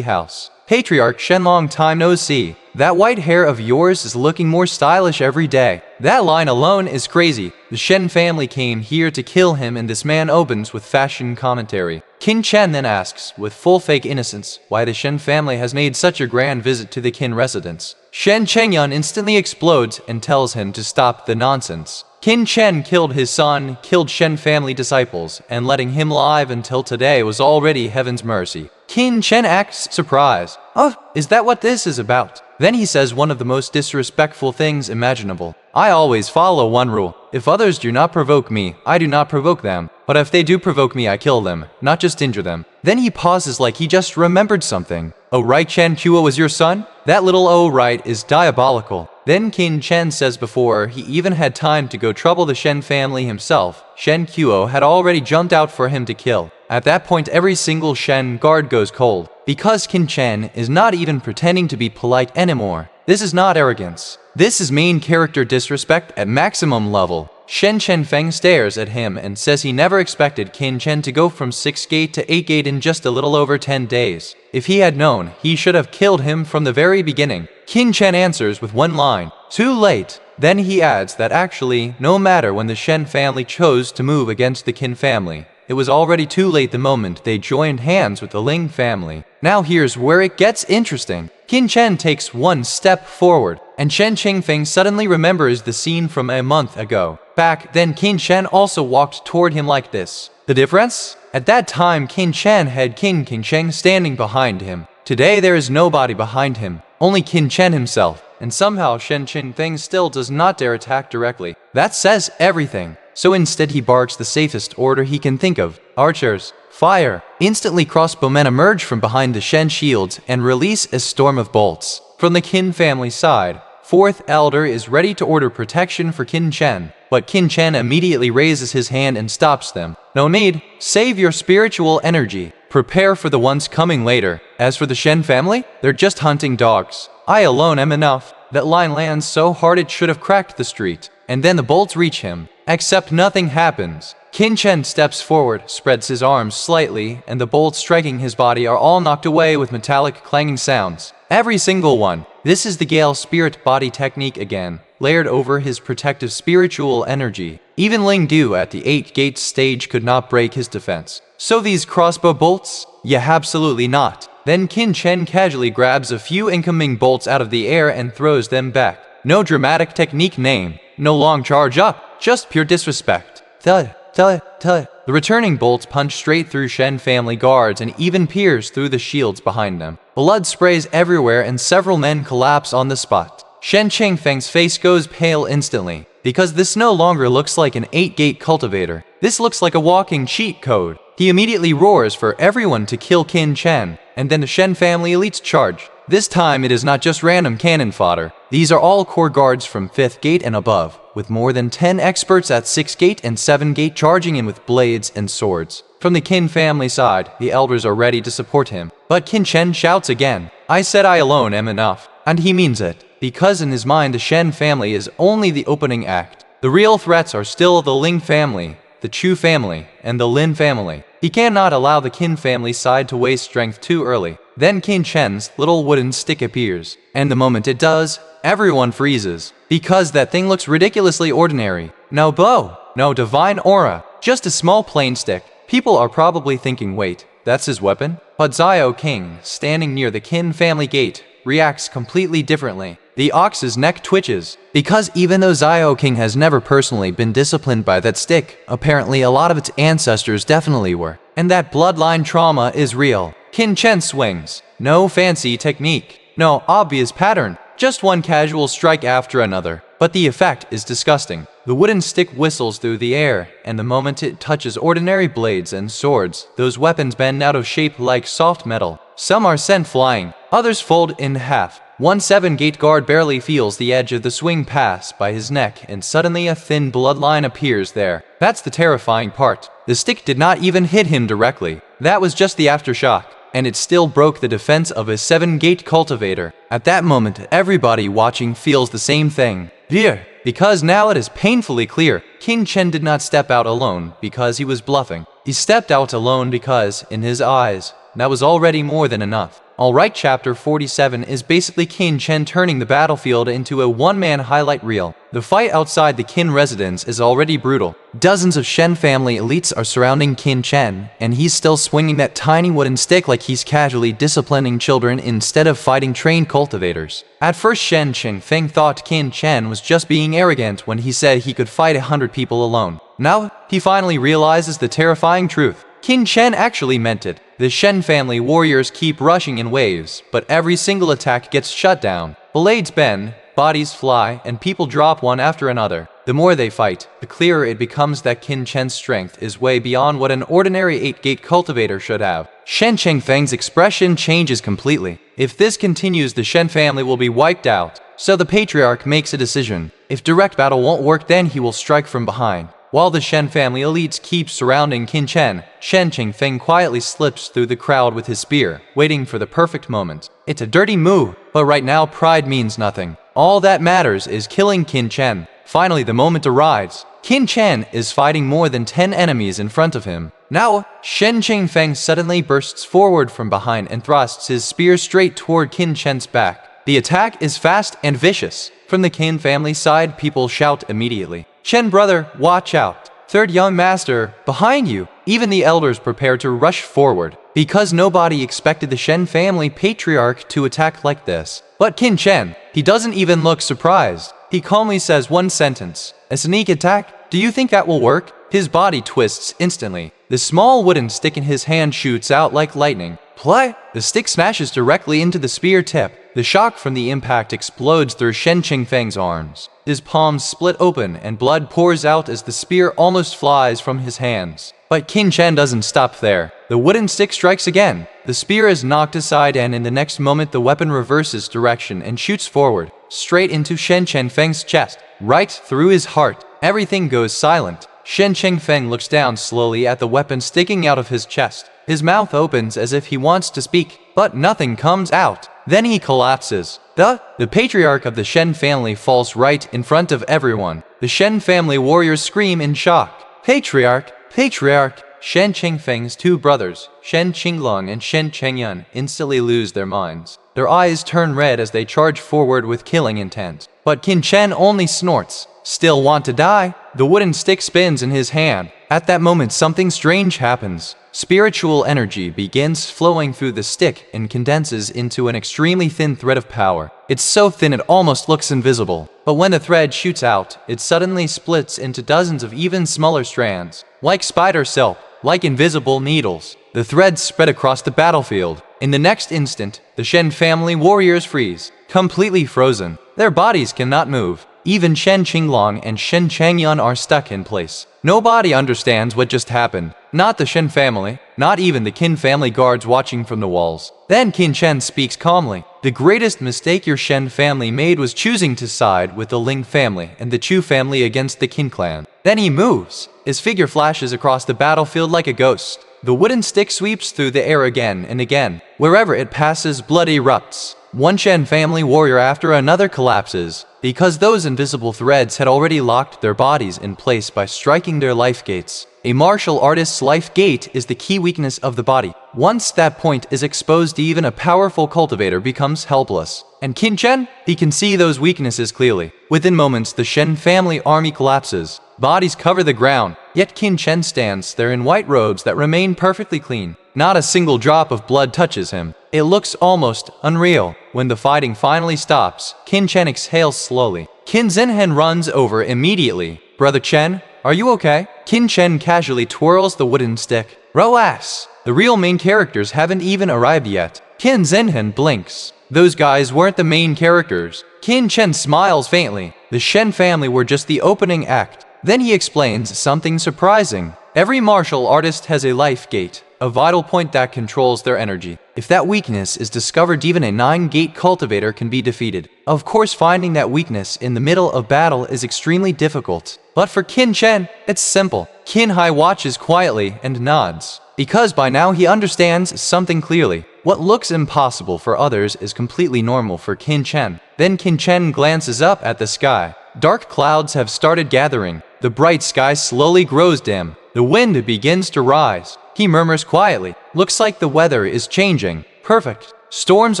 house. Patriarch Shen, long time no see. That white hair of yours is looking more stylish every day. That line alone is crazy. The Shen family came here to kill him, and this man opens with fashion commentary. Qin Chen then asks, with full fake innocence, why the Shen family has made such a grand visit to the Qin residence. Shen Chengyun instantly explodes and tells him to stop the nonsense. Qin Chen killed his son, killed Shen family disciples, and letting him live until today was already heaven's mercy. Qin Chen acts surprised. Oh, is that what this is about? Then he says one of the most disrespectful things imaginable. I always follow one rule. If others do not provoke me, I do not provoke them. But if they do provoke me, I kill them, not just injure them. Then he pauses like he just remembered something. Oh right, Chen Qiu was your son? That little oh right is diabolical. Then Qin Chen says before he even had time to go trouble the Shen family himself, Shen Qiu had already jumped out for him to kill. At that point, every single Shen guard goes cold, because Qin Chen is not even pretending to be polite anymore. This is not arrogance. This is main character disrespect at maximum level. Shen Chenfeng stares at him and says he never expected Qin Chen to go from 6 gate to 8 gate in just a little over 10 days. If he had known, he should have killed him from the very beginning. Qin Chen answers with one line, "Too late." Then he adds that actually, no matter when the Shen family chose to move against the Qin family, it was already too late the moment they joined hands with the Ling family. Now here's where it gets interesting. Qin Chen takes one step forward, and Shen Qingfeng suddenly remembers the scene from a month ago. Back then, Qin Chen also walked toward him like this. The difference? At that time, Qin Chen had Qin Qingsheng standing behind him. Today there is nobody behind him, only Qin Chen himself. And somehow Shen Qingfeng still does not dare attack directly. That says everything. So instead he barks the safest order he can think of. Archers, fire! Instantly crossbowmen emerge from behind the Shen shields and release a storm of bolts. From the Qin family side, fourth elder is ready to order protection for Qin Chen, but Qin Chen immediately raises his hand and stops them. No need. Save your spiritual energy. Prepare for the ones coming later. As for the Shen family, they're just hunting dogs. I alone am enough. That line lands so hard it should have cracked the street. And then the bolts reach him. Except nothing happens. Qin Chen steps forward, spreads his arms slightly, and the bolts striking his body are all knocked away with metallic clanging sounds. Every single one. This is the Gale Spirit Body technique again, layered over his protective spiritual energy. Even Ling Du at the 8 gate stage could not break his defense. So these crossbow bolts? Yeah, absolutely not. Then Qin Chen casually grabs a few incoming bolts out of the air and throws them back. No dramatic technique name, no long charge up, just pure disrespect. Thud, thud, thud. The returning bolts punch straight through Shen family guards and even pierce through the shields behind them. Blood sprays everywhere and several men collapse on the spot. Shen Qingfeng's face goes pale instantly, because this no longer looks like an 8-gate cultivator. This looks like a walking cheat code. He immediately roars for everyone to kill Qin Chen, and then the Shen family elites charge. This time it is not just random cannon fodder. These are all core guards from 5th gate and above, with more than 10 experts at 6th gate and 7th gate charging in with blades and swords. From the Qin family side, the elders are ready to support him. But Qin Chen shouts again, I said I alone am enough. And he means it, because in his mind the Shen family is only the opening act. The real threats are still the Ling family, the Chu family, and the Lin family. He cannot allow the Qin family side to waste strength too early. Then Qin Chen's little wooden stick appears, and the moment it does, everyone freezes, because that thing looks ridiculously ordinary. No bow, no divine aura, just a small plain stick. People are probably thinking, wait, that's his weapon? But Xiao King, standing near the Qin family gate, reacts completely differently. The ox's neck twitches, because even though Xiao King has never personally been disciplined by that stick, apparently a lot of its ancestors definitely were. And that bloodline trauma is real. Qin Chen swings. No fancy technique. No obvious pattern. Just one casual strike after another. But the effect is disgusting. The wooden stick whistles through the air, and the moment it touches ordinary blades and swords, those weapons bend out of shape like soft metal. Some are sent flying, others fold in half. One 7-gate guard barely feels the edge of the swing pass by his neck, and suddenly a thin bloodline appears there. That's the terrifying part. The stick did not even hit him directly. That was just the aftershock. and it still broke the defense of a 7-gate cultivator. At that moment, everybody watching feels the same thing. Fear. Because now it is painfully clear, Qin Chen did not step out alone because he was bluffing. He stepped out alone because, in his eyes, that was already more than enough. Alright, chapter 47 is basically Qin Chen turning the battlefield into a one-man highlight reel. The fight outside the Qin residence is already brutal. Dozens of Shen family elites are surrounding Qin Chen, and he's still swinging that tiny wooden stick like he's casually disciplining children instead of fighting trained cultivators. At first, Shen Qingfeng thought Qin Chen was just being arrogant when he said he could fight 100 people alone. Now, he finally realizes the terrifying truth. Qin Chen actually meant it. The Shen family warriors keep rushing in waves, but every single attack gets shut down. Blades bend, bodies fly, and people drop one after another. The more they fight, the clearer it becomes that Qin Chen's strength is way beyond what an ordinary 8-gate cultivator should have. Shen Qingfeng's expression changes completely. If this continues, the Shen family will be wiped out. So the patriarch makes a decision. If direct battle won't work, then he will strike from behind. While the Shen family elites keep surrounding Qin Chen, Shen Qingfeng quietly slips through the crowd with his spear, waiting for the perfect moment. It's a dirty move, but right now pride means nothing. All that matters is killing Qin Chen. Finally, the moment arrives. Qin Chen is fighting more than 10 enemies in front of him. Now, Shen Qingfeng suddenly bursts forward from behind and thrusts his spear straight toward Qin Chen's back. The attack is fast and vicious. From the Qin family side, people shout immediately, "Chen brother, watch out! Third young master, behind you!" Even the elders prepare to rush forward, because nobody expected the Shen family patriarch to attack like this. But Qin Chen, he doesn't even look surprised. He calmly says one sentence, "A sneak attack? Do you think that will work?" His body twists instantly. The small wooden stick in his hand shoots out like lightning. Play! The stick smashes directly into the spear tip. The shock from the impact explodes through Shen Qingfeng's arms. His palms split open and blood pours out as the spear almost flies from his hands. But Qin Chen doesn't stop there. The wooden stick strikes again. The spear is knocked aside, and in the next moment the weapon reverses direction and shoots forward, straight into Shen Qingfeng's chest, right through his heart. Everything goes silent. Shen Qingfeng looks down slowly at the weapon sticking out of his chest. His mouth opens as if he wants to speak, but nothing comes out. Then he collapses. The patriarch of the Shen family falls right in front of everyone. The Shen family warriors scream in shock. Patriarch! Patriarch! Shen Qingfeng's two brothers, Shen Qinglong and Shen Chengyun, instantly lose their minds. Their eyes turn red as they charge forward with killing intent. But Qin Chen only snorts. Still want to die? The wooden stick spins in his hand. At that moment, something strange happens. Spiritual energy begins flowing through the stick and condenses into an extremely thin thread of power. It's so thin it almost looks invisible. But when the thread shoots out, it suddenly splits into dozens of even smaller strands. Like spider silk, like invisible needles, the threads spread across the battlefield. In the next instant, the Shen family warriors freeze, completely frozen. Their bodies cannot move. Even Shen Qinglong and Shen Chengyun are stuck in place. Nobody understands what just happened. Not the Shen family, not even the Qin family guards watching from the walls. Then Qin Chen speaks calmly. The greatest mistake your Shen family made was choosing to side with the Ling family and the Chu family against the Qin clan. Then he moves. His figure flashes across the battlefield like a ghost. The wooden stick sweeps through the air again and again. Wherever it passes, blood erupts. One Shen family warrior after another collapses, because those invisible threads had already locked their bodies in place by striking their life gates. A martial artist's life gate is the key weakness of the body. Once that point is exposed, even a powerful cultivator becomes helpless. And Qin Chen? He can see those weaknesses clearly. Within moments, the Shen family army collapses. Bodies cover the ground, yet Qin Chen stands there in white robes that remain perfectly clean. Not a single drop of blood touches him. It looks almost unreal. When the fighting finally stops, Qin Chen exhales slowly. Qin Zhenhen runs over immediately. "Brother Chen, are you okay?" Qin Chen casually twirls the wooden stick. Relax. The real main characters haven't even arrived yet. Qin Zhenhen blinks. Those guys weren't the main characters. Qin Chen smiles faintly. The Shen family were just the opening act. Then he explains something surprising. Every martial artist has a life gate. a vital point that controls their energy. If that weakness is discovered, even a 9-gate cultivator can be defeated. Of course, finding that weakness in the middle of battle is extremely difficult. But for Qin Chen, it's simple. Qin Hai watches quietly and nods, because by now he understands something clearly. What looks impossible for others is completely normal for Qin Chen. Then Qin Chen glances up at the sky. Dark clouds have started gathering. The bright sky slowly grows dim. The wind begins to rise. He murmurs quietly, "Looks like the weather is changing. Perfect. Storms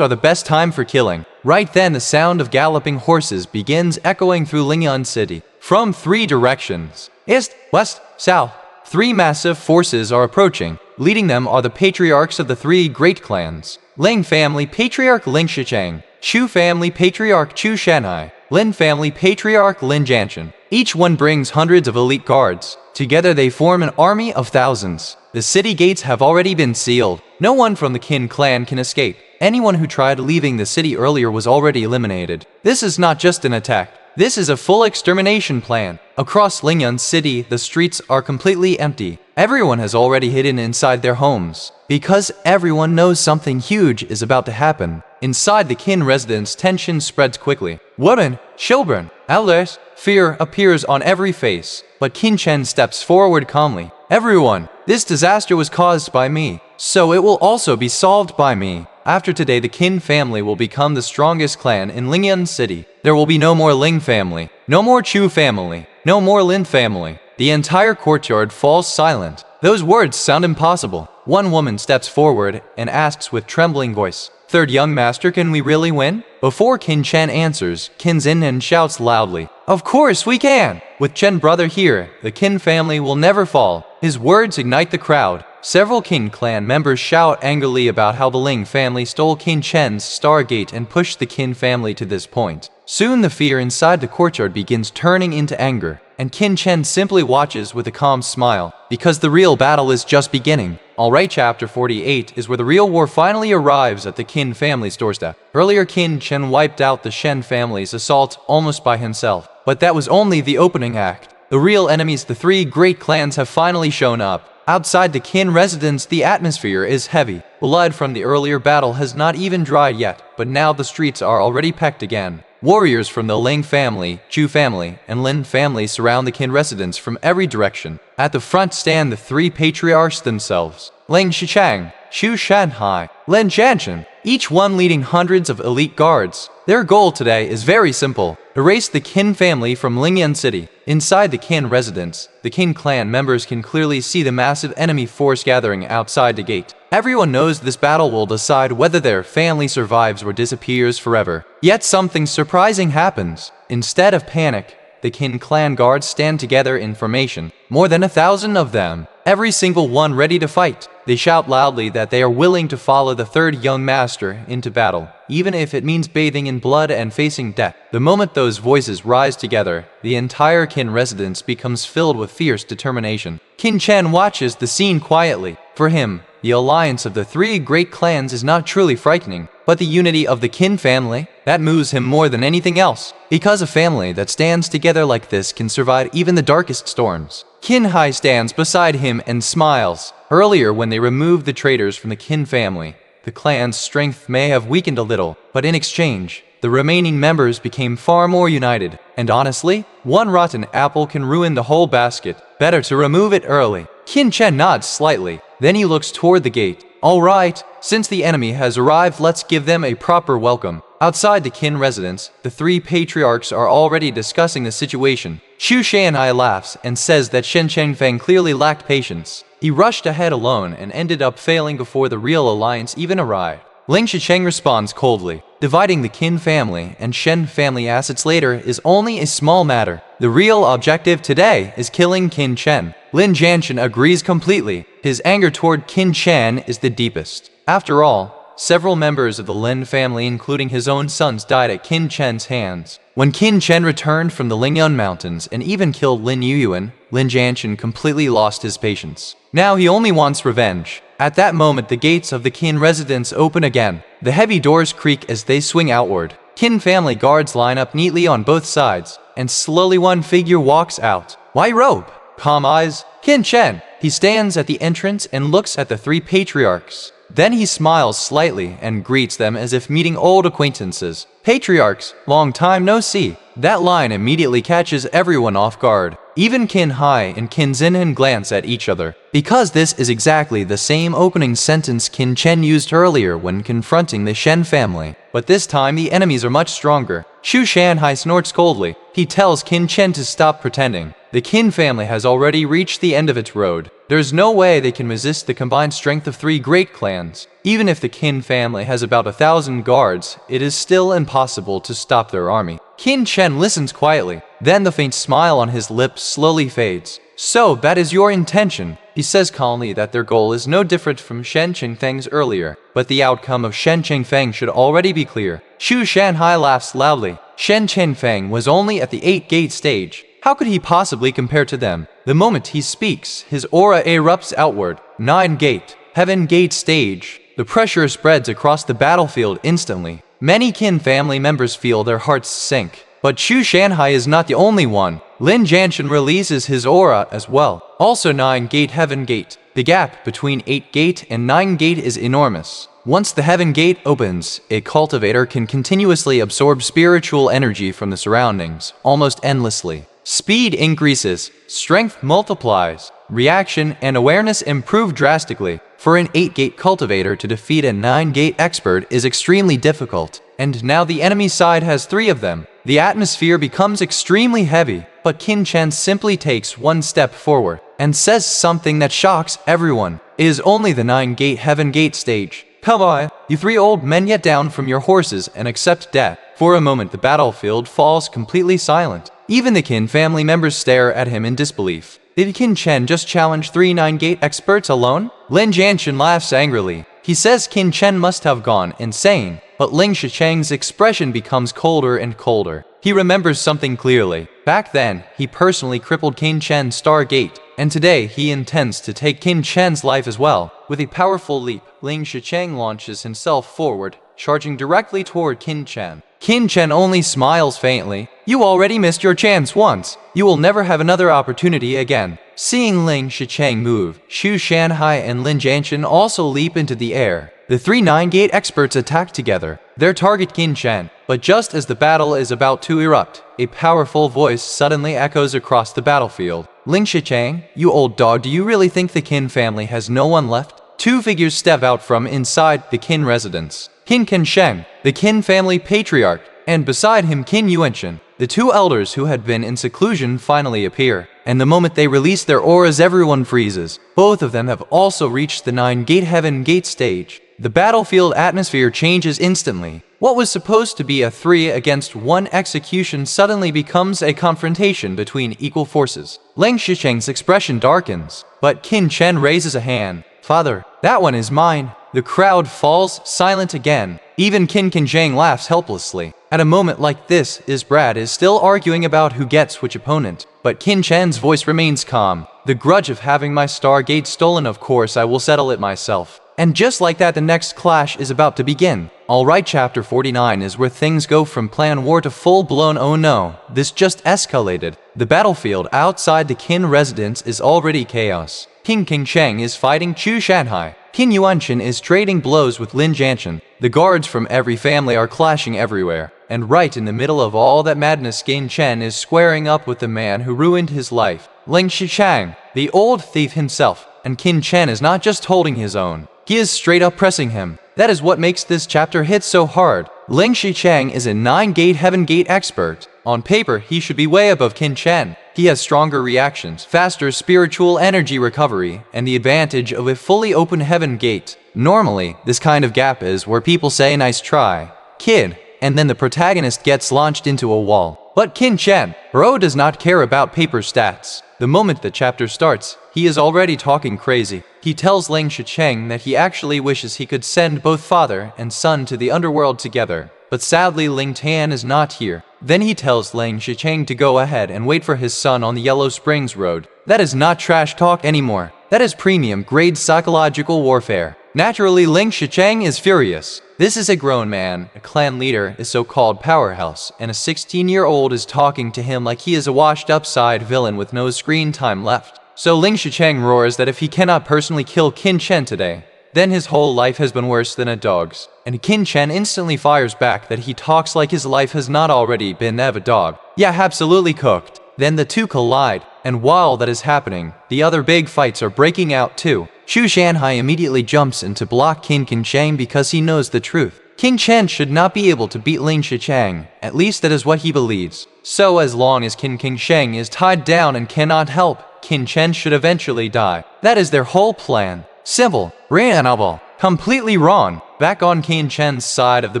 are the best time for killing." Right then, the sound of galloping horses begins echoing through Ling City. From 3 directions, east, west, south, 3 massive forces are approaching. Leading them are the patriarchs of the 3 great clans. Ling family patriarch Ling Tian, Shu family patriarch Qu Shanhai, Lin family patriarch Lin Jianchen. Each one brings hundreds of elite guards. Together they form an army of thousands. The city gates have already been sealed. No one from the Qin clan can escape. Anyone who tried leaving the city earlier was already eliminated. This is not just an attack. This is a full extermination plan. Across Ling City, the streets are completely empty. Everyone has already hidden inside their homes, because everyone knows something huge is about to happen. Inside the Qin residence, tension spreads quickly. Women, children, elders, fear appears on every face. But Qin Chen steps forward calmly. "Everyone, this disaster was caused by me, so it will also be solved by me. After today, the Qin family will become the strongest clan in Ling City. There will be no more Ling family, no more Chu family, no more Lin family." The entire courtyard falls silent. Those words sound impossible. One woman steps forward and asks with trembling voice, "Third young master, can we really win?" Before Qin Chen answers, Qin Chen shouts loudly, "Of course we can! With Chen brother here, the Qin family will never fall." His words ignite the crowd. Several Qin clan members shout angrily about how the Ling family stole Qin Chen's Stargate and pushed the Qin family to this point. Soon the fear inside the courtyard begins turning into anger, and Qin Chen simply watches with a calm smile, because the real battle is just beginning. Alright, chapter 48 is where the real war finally arrives at the Qin family's doorstep. Earlier, Qin Chen wiped out the Shen family's assault almost by himself, but that was only the opening act. The real enemies, the 3 great clans, have finally shown up. Outside the Qin residence, the atmosphere is heavy. Blood from the earlier battle has not even dried yet, but now the streets are already packed again. Warriors from the Ling family, Chu family, and Lin family surround the Qin residence from every direction. At the front stand the 3 patriarchs themselves, Ling Shichang, Shu Shanhai, Lin Jianchen, each one leading hundreds of elite guards. Their goal today is very simple: erase the Qin family from Ling City. Inside the Qin residence, the Qin clan members can clearly see the massive enemy force gathering outside the gate. Everyone knows this battle will decide whether their family survives or disappears forever. Yet something surprising happens. Instead of panic, the Qin clan guards stand together in formation, more than 1,000 of them, every single one ready to fight. They shout loudly that they are willing to follow the 3rd young master into battle, even if it means bathing in blood and facing death. The moment those voices rise together, the entire Qin residence becomes filled with fierce determination. Qin Chen watches the scene quietly. For him, the alliance of the 3 great clans is not truly frightening, but the unity of the Qin family, that moves him more than anything else. Because a family that stands together like this can survive even the darkest storms. Qin Hai stands beside him and smiles. Earlier, when they removed the traitors from the Qin family, the clan's strength may have weakened a little, but in exchange, the remaining members became far more united. And honestly, one rotten apple can ruin the whole basket. Better to remove it early. Qin Chen nods slightly. Then he looks toward the gate. All right, since the enemy has arrived, let's give them a proper welcome. Outside the Qin residence, the 3 patriarchs are already discussing the situation. Shu Shanhai laughs and says that Shen Chengfeng clearly lacked patience. He rushed ahead alone and ended up failing before the real alliance even arrived. Ling Shicheng responds coldly. Dividing the Qin family and Shen family assets later is only a small matter. The real objective today is killing Qin Chen. Lin Jianchen agrees completely. His anger toward Qin Chen is the deepest. After all, several members of the Lin family, including his own sons, died at Qin Chen's hands. When Qin Chen returned from the Lingyun Mountains and even killed Lin Yuyuan, Lin Jianchen completely lost his patience. Now he only wants revenge. At that moment, the gates of the Qin residence open again. The heavy doors creak as they swing outward. Qin family guards line up neatly on both sides, and slowly one figure walks out. White robe, calm eyes. Qin Chen. He stands at the entrance and looks at the three patriarchs. Then he smiles slightly and greets them as if meeting old acquaintances. Patriarchs, long time no see. That line immediately catches everyone off guard. Even Qin Hai and Qin Chen glance at each other, because this is exactly the same opening sentence Qin Chen used earlier when confronting the Shen family. But this time the enemies are much stronger. Shu Shanhai snorts coldly. He tells Qin Chen to stop pretending. The Qin family has already reached the end of its road. There's no way they can resist the combined strength of three great clans. Even if the Qin family has about 1,000 guards, it is still impossible to stop their army. Qin Chen listens quietly. Then the faint smile on his lips slowly fades. So that is your intention. He says calmly that their goal is no different from Shen Qingfeng's earlier, but the outcome of Shen Qingfeng should already be clear. Shu Shanhai laughs loudly. Shen Qingfeng was only at the 8-gate stage. How could he possibly compare to them? The moment he speaks, his aura erupts outward. 9-gate, heaven-gate stage. The pressure spreads across the battlefield instantly. Many Qin family members feel their hearts sink. But Shu Shanhai is not the only one. Ling Tian releases his aura as well. Also 9-gate heaven gate. The gap between 8-gate and 9-gate is enormous. Once the heaven gate opens, a cultivator can continuously absorb spiritual energy from the surroundings, almost endlessly. Speed increases, strength multiplies, reaction and awareness improve drastically. For an 8-gate cultivator to defeat a 9-gate expert is extremely difficult. And now the enemy side has 3 of them. The atmosphere becomes extremely heavy, but Qin Chen simply takes one step forward and says something that shocks everyone. It is only the 9-gate heaven gate stage. Come on, you 3 old men, get down from your horses and accept death. For a moment the battlefield falls completely silent. Even the Qin family members stare at him in disbelief. Did Qin Chen just challenge 3 9-gate experts alone? Ling Tian laughs angrily. He says Qin Chen must have gone insane, but Ling Shicheng's expression becomes colder and colder. He remembers something clearly. Back then, he personally crippled Qin Chen's Star Gate, and today he intends to take Qin Chen's life as well. With a powerful leap, Ling Shicheng launches himself forward, charging directly toward Qin Chen. Qin Chen only smiles faintly. You already missed your chance once. You will never have another opportunity again. Seeing Ling Shicheng move, Shu Shanhai and Ling Tian also leap into the air. The 3 9-gate experts attack together. Their target Qin Chen. But just as the battle is about to erupt, a powerful voice suddenly echoes across the battlefield. Ling Shicheng, you old dog, do you really think the Qin family has no one left? 2 figures step out from inside the Qin residence. Qin Sheng, the Qin family patriarch, and beside him Qin Yuanchen. The 2 elders who had been in seclusion finally appear, and the moment they release their auras everyone freezes. Both of them have also reached the 9-gate heaven gate stage. The battlefield atmosphere changes instantly. What was supposed to be a 3 against 1 execution suddenly becomes a confrontation between equal forces. Ling Shicheng's expression darkens, but Qin Chen raises a hand. Father, that one is mine. The crowd falls silent again. Even Qin Zhang laughs helplessly. At a moment like this, Brad is still arguing about who gets which opponent, but Qin Chen's voice remains calm. The grudge of having my Star Gate stolen, of course I will settle it myself. And just like that, the next clash is about to begin. Alright, chapter 49 is where things go from plan war to full-blown oh no, this just escalated. The battlefield outside the Qin residence is already chaos. King Sheng is fighting Shu Shanhai. Qin Yuanchen is trading blows with Lin Jianchen. The guards from every family are clashing everywhere. And right in the middle of all that madness, Qin Chen is squaring up with the man who ruined his life, Ling Shicheng, the old thief himself. And Qin Chen is not just holding his own. He is straight up pressing him. That is what makes this chapter hit so hard. Ling Shicheng is a 9-gate heaven gate expert. On paper, he should be way above Qin Chen. He has stronger reactions, faster spiritual energy recovery, and the advantage of a fully open heaven gate. Normally, this kind of gap is where people say nice try, kid, and then the protagonist gets launched into a wall. But Qin Chen, bro, does not care about paper stats. The moment the chapter starts, he is already talking crazy. He tells Ling Shicheng that he actually wishes he could send both father and son to the underworld together. But sadly Ling Tian is not here. Then he tells Ling Shicheng to go ahead and wait for his son on the Yellow Springs Road. That is not trash talk anymore. That is premium grade psychological warfare. Naturally, Ling Shicheng is furious. This is a grown man, a clan leader, a so-called powerhouse, and a 16-year-old is talking to him like he is a washed-up side villain with no screen time left. So Ling Qicheng roars that if he cannot personally kill Qin Chen today, then his whole life has been worse than a dog's. And Qin Chen instantly fires back that he talks like his life has not already been of a dog. Yeah, absolutely cooked. Then the two collide, and while that is happening, the other big fights are breaking out too. Xu Shanhai immediately jumps in to block Qin Chen because he knows the truth. Qin Chen should not be able to beat Ling Qicheng, at least that is what he believes. So as long as Qin Chen is tied down and cannot help, Qin Chen should eventually die. That is their whole plan. Simple, reasonable, completely wrong. Back on Qin Chen's side of the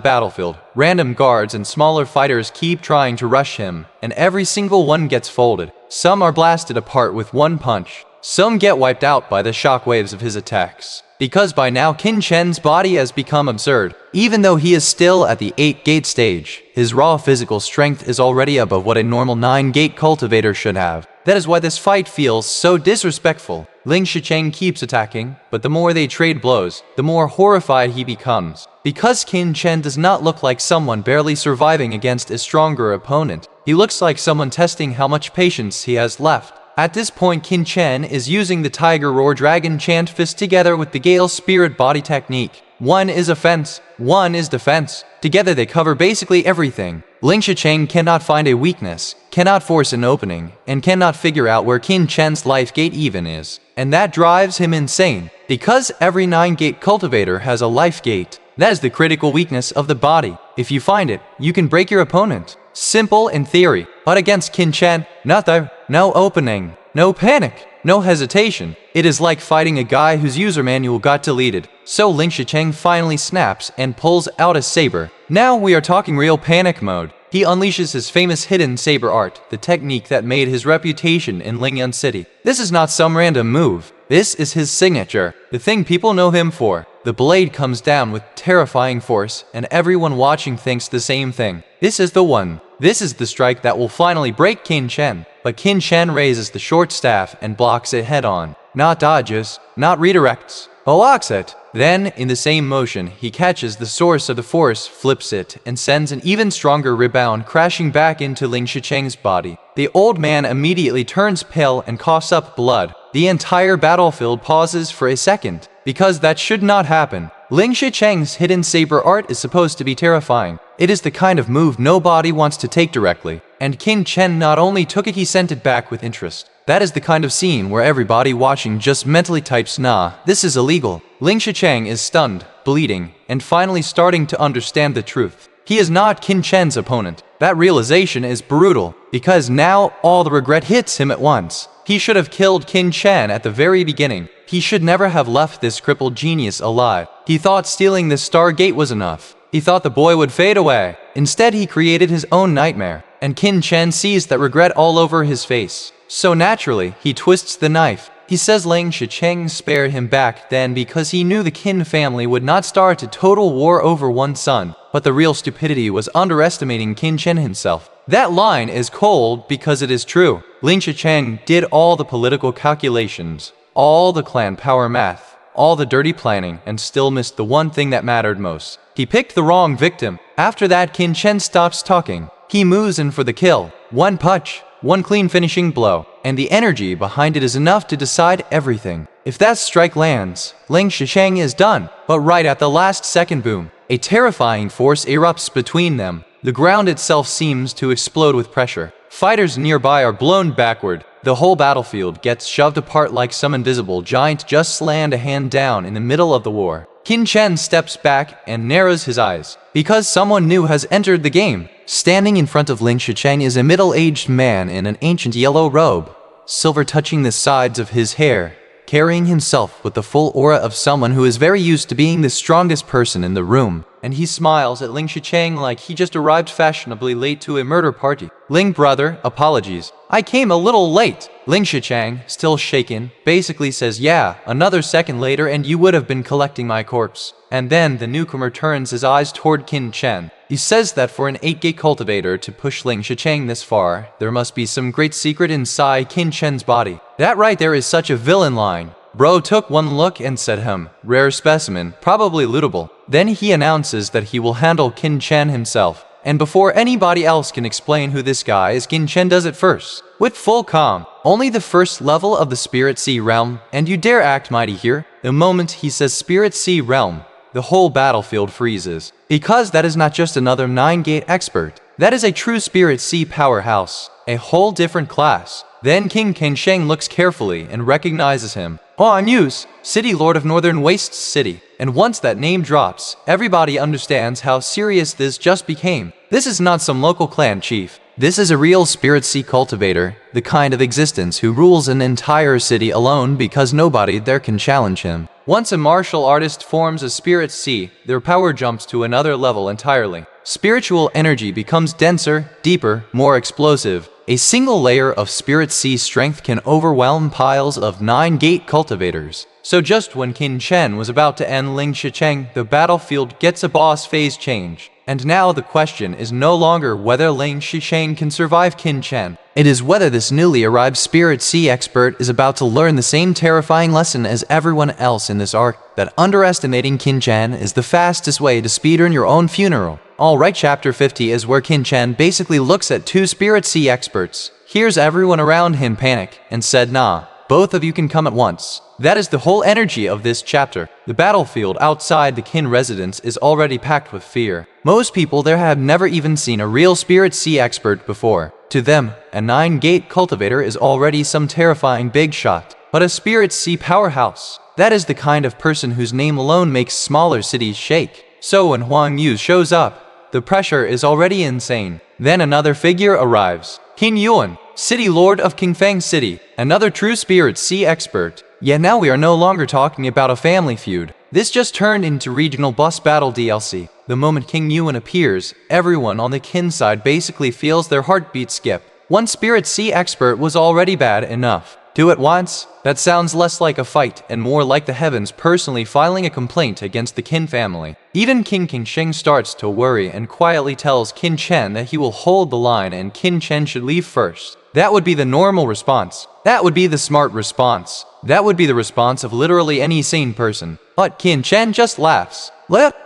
battlefield, random guards and smaller fighters keep trying to rush him, and every single one gets folded. Some are blasted apart with one punch. Some get wiped out by the shockwaves of his attacks. Because by now Qin Chen's body has become absurd. Even though he is still at the 8-gate stage, his raw physical strength is already above what a normal 9-gate cultivator should have. That is why this fight feels so disrespectful. Ling Qicheng keeps attacking, but the more they trade blows, the more horrified he becomes. Because Qin Chen does not look like someone barely surviving against a stronger opponent, he looks like someone testing how much patience he has left. At this point, Qin Chen is using the Tiger Roar Dragon Chant Fist together with the Gale Spirit Body technique. One is offense, one is defense. Together they cover basically everything. Ling Qicheng cannot find a weakness, cannot force an opening, and cannot figure out where Qin Chen's life gate even is. And that drives him insane, because every 9-gate cultivator has a life gate. That is the critical weakness of the body. If you find it, you can break your opponent. Simple in theory, but against Qin Chen, not there. No opening, no panic, no hesitation. It is like fighting a guy whose user manual got deleted. So Ling Qicheng finally snaps and pulls out a saber. Now we are talking real panic mode. He unleashes his famous hidden saber art, the technique that made his reputation in Lingyun City. This is not some random move. This is his signature, the thing people know him for. The blade comes down with terrifying force, and everyone watching thinks the same thing. This is the one. This is the strike that will finally break Qin Chen. But Qin Chen raises the short staff and blocks it head-on. Not dodges, not redirects, blocks it. Then, in the same motion, he catches the source of the force, flips it, and sends an even stronger rebound crashing back into Ling Qicheng's body. The old man immediately turns pale and coughs up blood. The entire battlefield pauses for a second, because that should not happen. Ling Qicheng's hidden saber art is supposed to be terrifying. It is the kind of move nobody wants to take directly. And Qin Chen not only took it, he sent it back with interest. That is the kind of scene where everybody watching just mentally types, nah, this is illegal. Ling Qicheng is stunned, bleeding, and finally starting to understand the truth. He is not Qin Chen's opponent. That realization is brutal, because now all the regret hits him at once. He should have killed Qin Chen at the very beginning. He should never have left this crippled genius alive. He thought stealing this Star Gate was enough. He thought the boy would fade away. Instead, he created his own nightmare. And Qin Chen sees that regret all over his face. So naturally, he twists the knife. He says Ling Qicheng spared him back then because he knew the Qin family would not start a total war over one son. But the real stupidity was underestimating Qin Chen himself. That line is cold because it is true. Ling Qicheng did all the political calculations, all the clan power math, all the dirty planning, and still missed the one thing that mattered most. He picked the wrong victim. After that, Qin Chen stops talking. He moves in for the kill. One punch, one clean finishing blow, and the energy behind it is enough to decide everything. If that strike lands, Ling Qicheng is done. But right at the last second, boom, a terrifying force erupts between them. The ground itself seems to explode with pressure. Fighters nearby are blown backward. The whole battlefield gets shoved apart like some invisible giant just slammed a hand down in the middle of the war. Qin Chen steps back and narrows his eyes, because someone new has entered the game. Standing in front of Ling Qicheng is a middle-aged man in an ancient yellow robe, silver touching the sides of his hair, carrying himself with the full aura of someone who is very used to being the strongest person in the room. And he smiles at Ling Qicheng like he just arrived fashionably late to a murder party. Ling brother, apologies. I came a little late. Ling Qicheng, still shaken, basically says, yeah, another second later and you would have been collecting my corpse. And then the newcomer turns his eyes toward Qin Chen. He says that for an 8-gate cultivator to push Ling Qicheng this far, there must be some great secret inside Qin Chen's body. That right there is such a villain line. Bro took one look and said rare specimen, probably lootable. Then he announces that he will handle Qin Chen himself. And before anybody else can explain who this guy is, Qin Chen does it first. With full calm, only the first level of the Spirit Sea realm, and you dare act mighty here? The moment he says Spirit Sea realm, the whole battlefield freezes. Because that is not just another 9-gate expert. That is a true Spirit Sea powerhouse. A whole different class. Then King Sheng looks carefully and recognizes him. Huang Yu's, City Lord of Northern Wastes City. And once that name drops, everybody understands how serious this just became. This is not some local clan chief. This is a real Spirit Sea cultivator, the kind of existence who rules an entire city alone because nobody there can challenge him. Once a martial artist forms a Spirit Sea, their power jumps to another level entirely. Spiritual energy becomes denser, deeper, more explosive. A single layer of Spirit Sea strength can overwhelm piles of 9-gate cultivators. So just when Qin Chen was about to end Ling Tian, the battlefield gets a boss phase change. And now the question is no longer whether Ling Tian can survive Qin Chen. It is whether this newly arrived Spirit Sea expert is about to learn the same terrifying lesson as everyone else in this arc, that underestimating Qin Chen is the fastest way to speedrun your own funeral. Alright, chapter 50 is where Qin Chen basically looks at two Spirit Sea experts, hears everyone around him panic, and said, nah, both of you can come at once. That is the whole energy of this chapter. The battlefield outside the Qin residence is already packed with fear. Most people there have never even seen a real Spirit Sea expert before. To them, a 9-gate cultivator is already some terrifying big shot. But a Spirit Sea powerhouse, that is the kind of person whose name alone makes smaller cities shake. So when Huang Yu shows up, the pressure is already insane. Then another figure arrives. Qin Yuan, City Lord of Qingfeng City, another true Spirit Sea expert. Yet now we are no longer talking about a family feud. This just turned into regional boss battle DLC. The moment King Yuan appears, everyone on the Qin side basically feels their heartbeat skip. One Spirit Sea expert was already bad enough. Two at once? That sounds less like a fight and more like the heavens personally filing a complaint against the Qin family. Even King Sheng starts to worry and quietly tells Qin Chen that he will hold the line and Qin Chen should leave first. That would be the normal response. That would be the smart response. That would be the response of literally any sane person. But Qin Chen just laughs.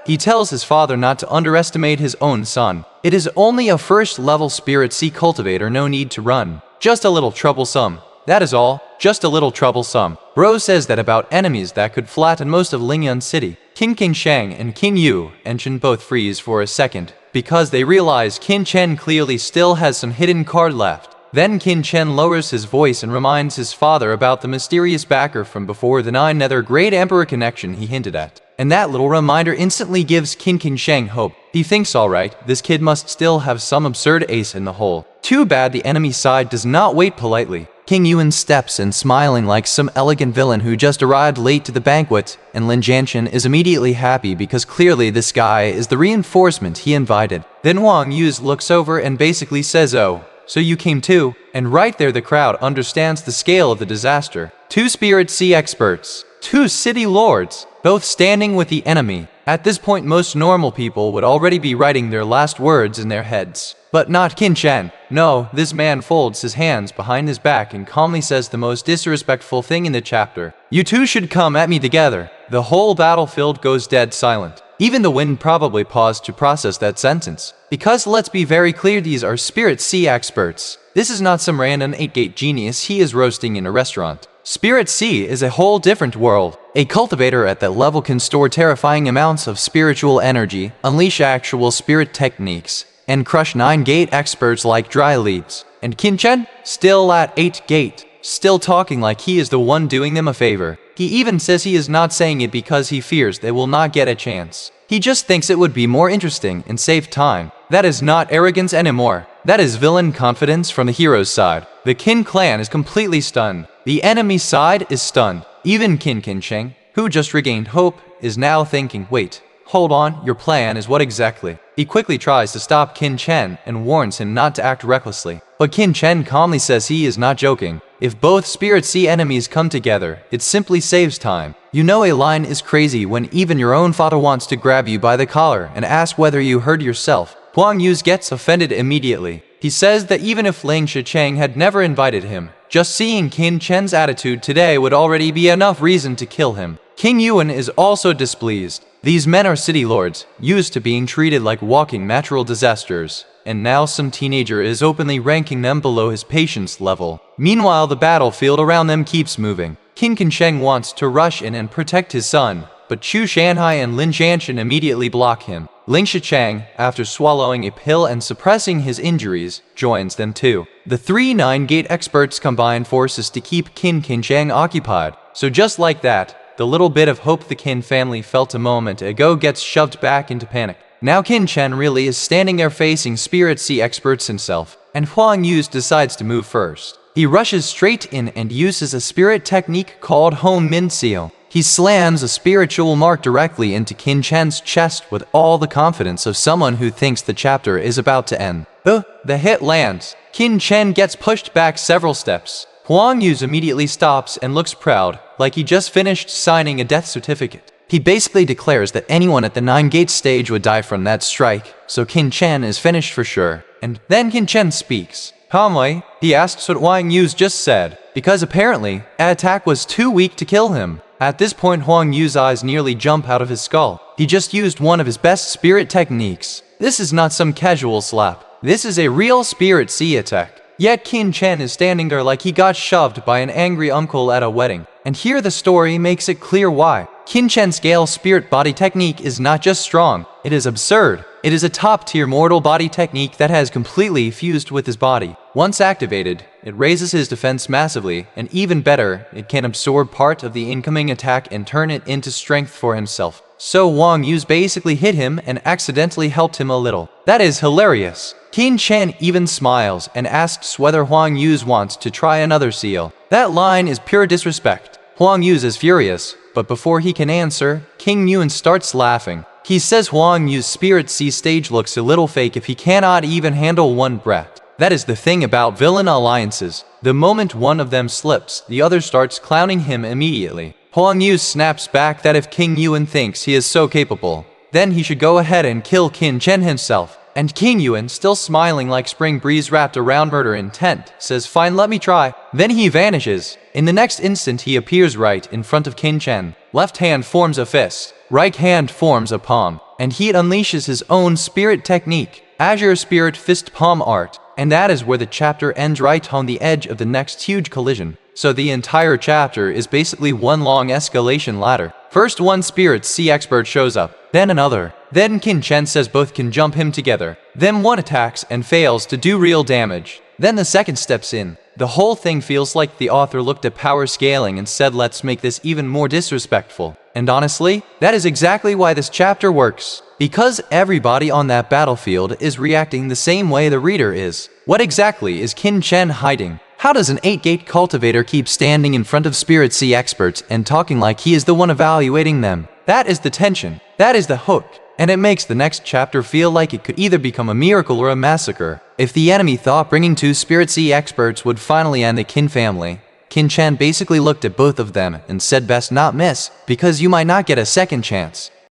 He tells his father not to underestimate his own son. It is only a first-level Spirit Sea cultivator, no need to run. Just a little troublesome. That is all, just a little troublesome. Bro says that about enemies that could flatten most of Lingyun City. King Sheng and King Yu and Chen both freeze for a second, because they realize Qin Chen clearly still has some hidden card left. Then Qin Chen lowers his voice and reminds his father about the mysterious backer from before the 9 Nether Great Emperor connection he hinted at. And that little reminder instantly gives King Sheng hope. He thinks, alright, this kid must still have some absurd ace in the hole. Too bad the enemy side does not wait politely. King Yuan steps in smiling like some elegant villain who just arrived late to the banquet, and Lin Jianchen is immediately happy because clearly this guy is the reinforcement he invited. Then Huang Yu looks over and basically says, oh, so you came too? And right there the crowd understands the scale of the disaster. Two Spirit Sea experts, two city lords, both standing with the enemy. At this point most normal people would already be writing their last words in their heads. But not Qin Chen. No, this man folds his hands behind his back and calmly says the most disrespectful thing in the chapter. You two should come at me together. The whole battlefield goes dead silent. Even the wind probably paused to process that sentence. Because let's be very clear, these are Spirit Sea experts. This is not some random 8-gate genius he is roasting in a restaurant. Spirit Sea is a whole different world. A cultivator at that level can store terrifying amounts of spiritual energy, unleash actual spirit techniques, and crush 9-gate experts like dry leaves. And Qin Chen? Still at 8-gate. Still talking like he is the one doing them a favor. He even says he is not saying it because he fears they will not get a chance. He just thinks it would be more interesting and save time. That is not arrogance anymore. That is villain confidence from the hero's side. The Qin clan is completely stunned. The enemy side is stunned. Even King Sheng, who just regained hope, is now thinking, wait, hold on, your plan is what exactly? He quickly tries to stop Qin Chen and warns him not to act recklessly. But Qin Chen calmly says he is not joking. If both Spirit Sea enemies come together, it simply saves time. You know a line is crazy when even your own father wants to grab you by the collar and ask whether you heard yourself. Huang Yu gets offended immediately. He says that even if Ling Tian had never invited him, Just seeing Qin Chen's attitude today would already be enough reason to kill him. King Yuan is also displeased. These men are city lords, used to being treated like walking natural disasters, and now some teenager is openly ranking them below his patience level. Meanwhile, the battlefield around them keeps moving. Qin Chen wants to rush in and protect his son, but Chu Shanhai and Ling Tian immediately block him. Ling Shichang, after swallowing a pill and suppressing his injuries, joins them too. The three nine-gate experts combine forces to keep Qin Chen occupied. So just like that, the little bit of hope the Qin family felt a moment ago gets shoved back into panic. Now Qin Chen really is standing there facing Spirit Sea experts himself, and Huang Yu decides to move first. He rushes straight in and uses a spirit technique called Home Min Seal. He slams a spiritual mark directly into Qin Chen's chest with all the confidence of someone who thinks the chapter is about to end. The hit lands. Qin Chen gets pushed back several steps. Huang Yu immediately stops and looks proud, like he just finished signing a death certificate. He basically declares that anyone at the 9-gate stage would die from that strike, so Qin Chen is finished for sure. And then Qin Chen speaks. Calmly, he asks what Huang Yu just said, because apparently, that attack was too weak to kill him. At this point, Huang Yu's eyes nearly jump out of his skull. He just used one of his best spirit techniques. This is not some casual slap. This is a real Spirit Sea attack. Yet Qin Chen is standing there like he got shoved by an angry uncle at a wedding. And here the story makes it clear why. Qin Chen's Gale Spirit Body technique is not just strong, it is absurd. It is a top-tier mortal body technique that has completely fused with his body. Once activated, it raises his defense massively, and even better, it can absorb part of the incoming attack and turn it into strength for himself. So Huang Yu basically hit him and accidentally helped him a little. That is hilarious. Qin Chen even smiles and asks whether Huang Yu wants to try another seal. That line is pure disrespect. Huang Yu is furious, but before he can answer, King Yuan starts laughing. He says Huang Yu's Spirit Sea stage looks a little fake if he cannot even handle one breath. That is the thing about villain alliances. The moment one of them slips, the other starts clowning him immediately. Huang Yu snaps back that if King Yuan thinks he is so capable, then he should go ahead and kill Qin Chen himself. And King Yuan, still smiling like spring breeze wrapped around murder intent, says, "Fine, let me try." Then he vanishes. In the next instant, he appears right in front of Qin Chen. Left hand forms a fist, right hand forms a palm, and he unleashes his own spirit technique, Azure Spirit Fist Palm Art. And that is where the chapter ends, right on the edge of the next huge collision. So the entire chapter is basically one long escalation ladder. First one Spirit Sea expert shows up, then another. Then Qin Chen says both can jump him together. Then one attacks and fails to do real damage. Then the second steps in. The whole thing feels like the author looked at power scaling and said, let's make this even more disrespectful. And honestly, that is exactly why this chapter works. Because everybody on that battlefield is reacting the same way the reader is. What exactly is Qin Chen hiding? How does an 8-gate cultivator keep standing in front of Spirit Sea experts and talking like he is the one evaluating them? That is the tension. That is the hook. And it makes the next chapter feel like it could either become a miracle or a massacre. If the enemy thought bringing 2 Spirit Sea experts would finally end the Qin family, Qin Chen basically looked at both of them and said best not miss, because you might not get a second chance.